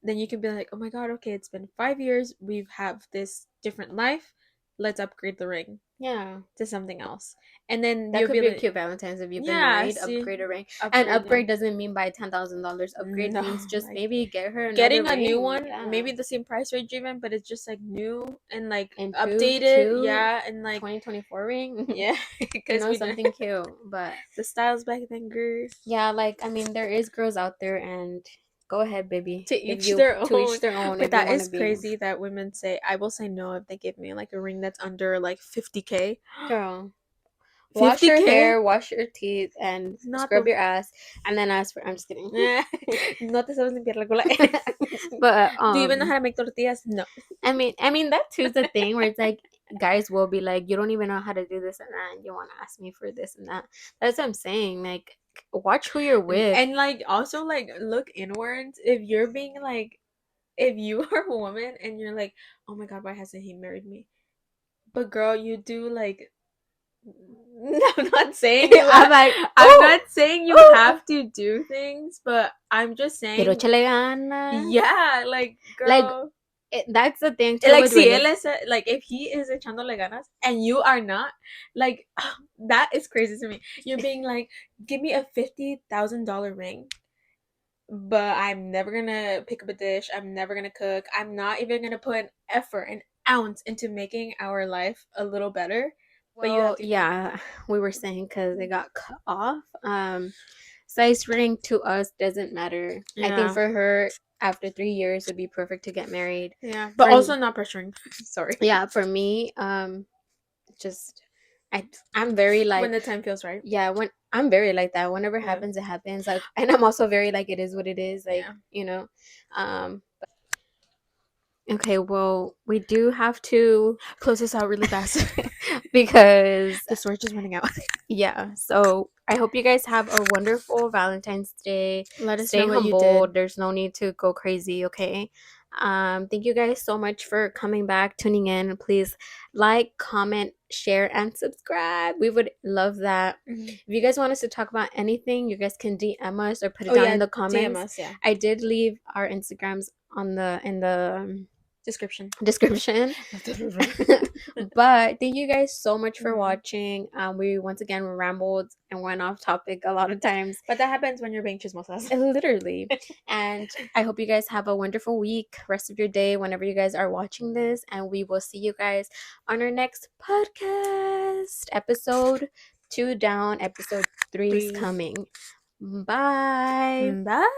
Then you can be like, oh my god, okay, it's been 5 years, we have this different life. Let's upgrade the ring. Yeah. to something else. And then That you'll could be be a like, cute Valentine's if you've been yeah, married. see, Upgrade a ring, and upgrade upgrade them. doesn't mean buy $10,000. Upgrade No, means just like maybe get her another getting a new ring. one, Yeah, maybe the same price range even, but it's just like new and like improved updated. to Yeah, and like 2024 ring. yeah, because we know Something cute. But the styles back then, girls. yeah, like I mean, there is girls out there, and go ahead, baby. To If each you their to own. each their own. But If you that want to is be crazy that women say, I will say no if they give me like a ring that's under like 50K. girl, wash your 50K? hair, wash your teeth, and Not scrub the. your ass, and then ask for. I'm just kidding. No te sabes limpiar la cola. But Do you even know how to make tortillas? No. I mean that too's the thing where it's like guys will be like, you don't even know how to do this and that, and you want to ask me for this and that. That's what I'm saying. Like, watch who you're with. And like also like look inwards if you're being like, if you are a woman and you're like, oh my god, why hasn't he married me? But girl, you do like. I'm not saying you. I'm like, I'm oh, not saying you oh, have to do things, but I'm just pero saying, échale ganas. yeah, like Like, girl, that's the thing too like with si él relate. es like if he is echándole ganas and you are not, like that is crazy to me. You're being like, give me a $50,000 ring, but I'm never gonna pick up a dish. I'm never gonna cook. I'm not even gonna put an effort, an ounce into making our life a little better. But you have Well, to give me. yeah, we were saying because it got cut off. Size ring to us doesn't matter. I think Yeah, for her, after 3 years, would be perfect to get married. yeah, but For also not pressuring. Sorry. yeah, for me, just I'm very When like, the time feels right. yeah, when I'm very like that. Whenever it Yeah, happens, it happens. Like, and I'm also very like, it is what it is. Like, yeah. Okay, well, we do have to Close this out really fast. because The storage is running out. yeah. So I hope you guys have a wonderful Valentine's Day. Let us Stay know what you humble. did. There's no need to go crazy, okay? Thank you guys so much for coming back, tuning in. Please like, comment, share, and subscribe. We would love that. Mhm. If you guys want us to talk about anything, you guys can DM us or put it Oh down in yeah, the DM comments. us. Yeah, I did leave our Instagrams on the in the description. description. But thank you guys so much for Mhm. watching. We once again rambled and went off topic a lot of times. But that happens when you're being chismosas. Literally. And I hope you guys have a wonderful week, rest of your day, whenever you guys are watching this. And we will see you guys on our next podcast. Episode 2 down, episode 3 is Breathe. coming. Bye. Bye.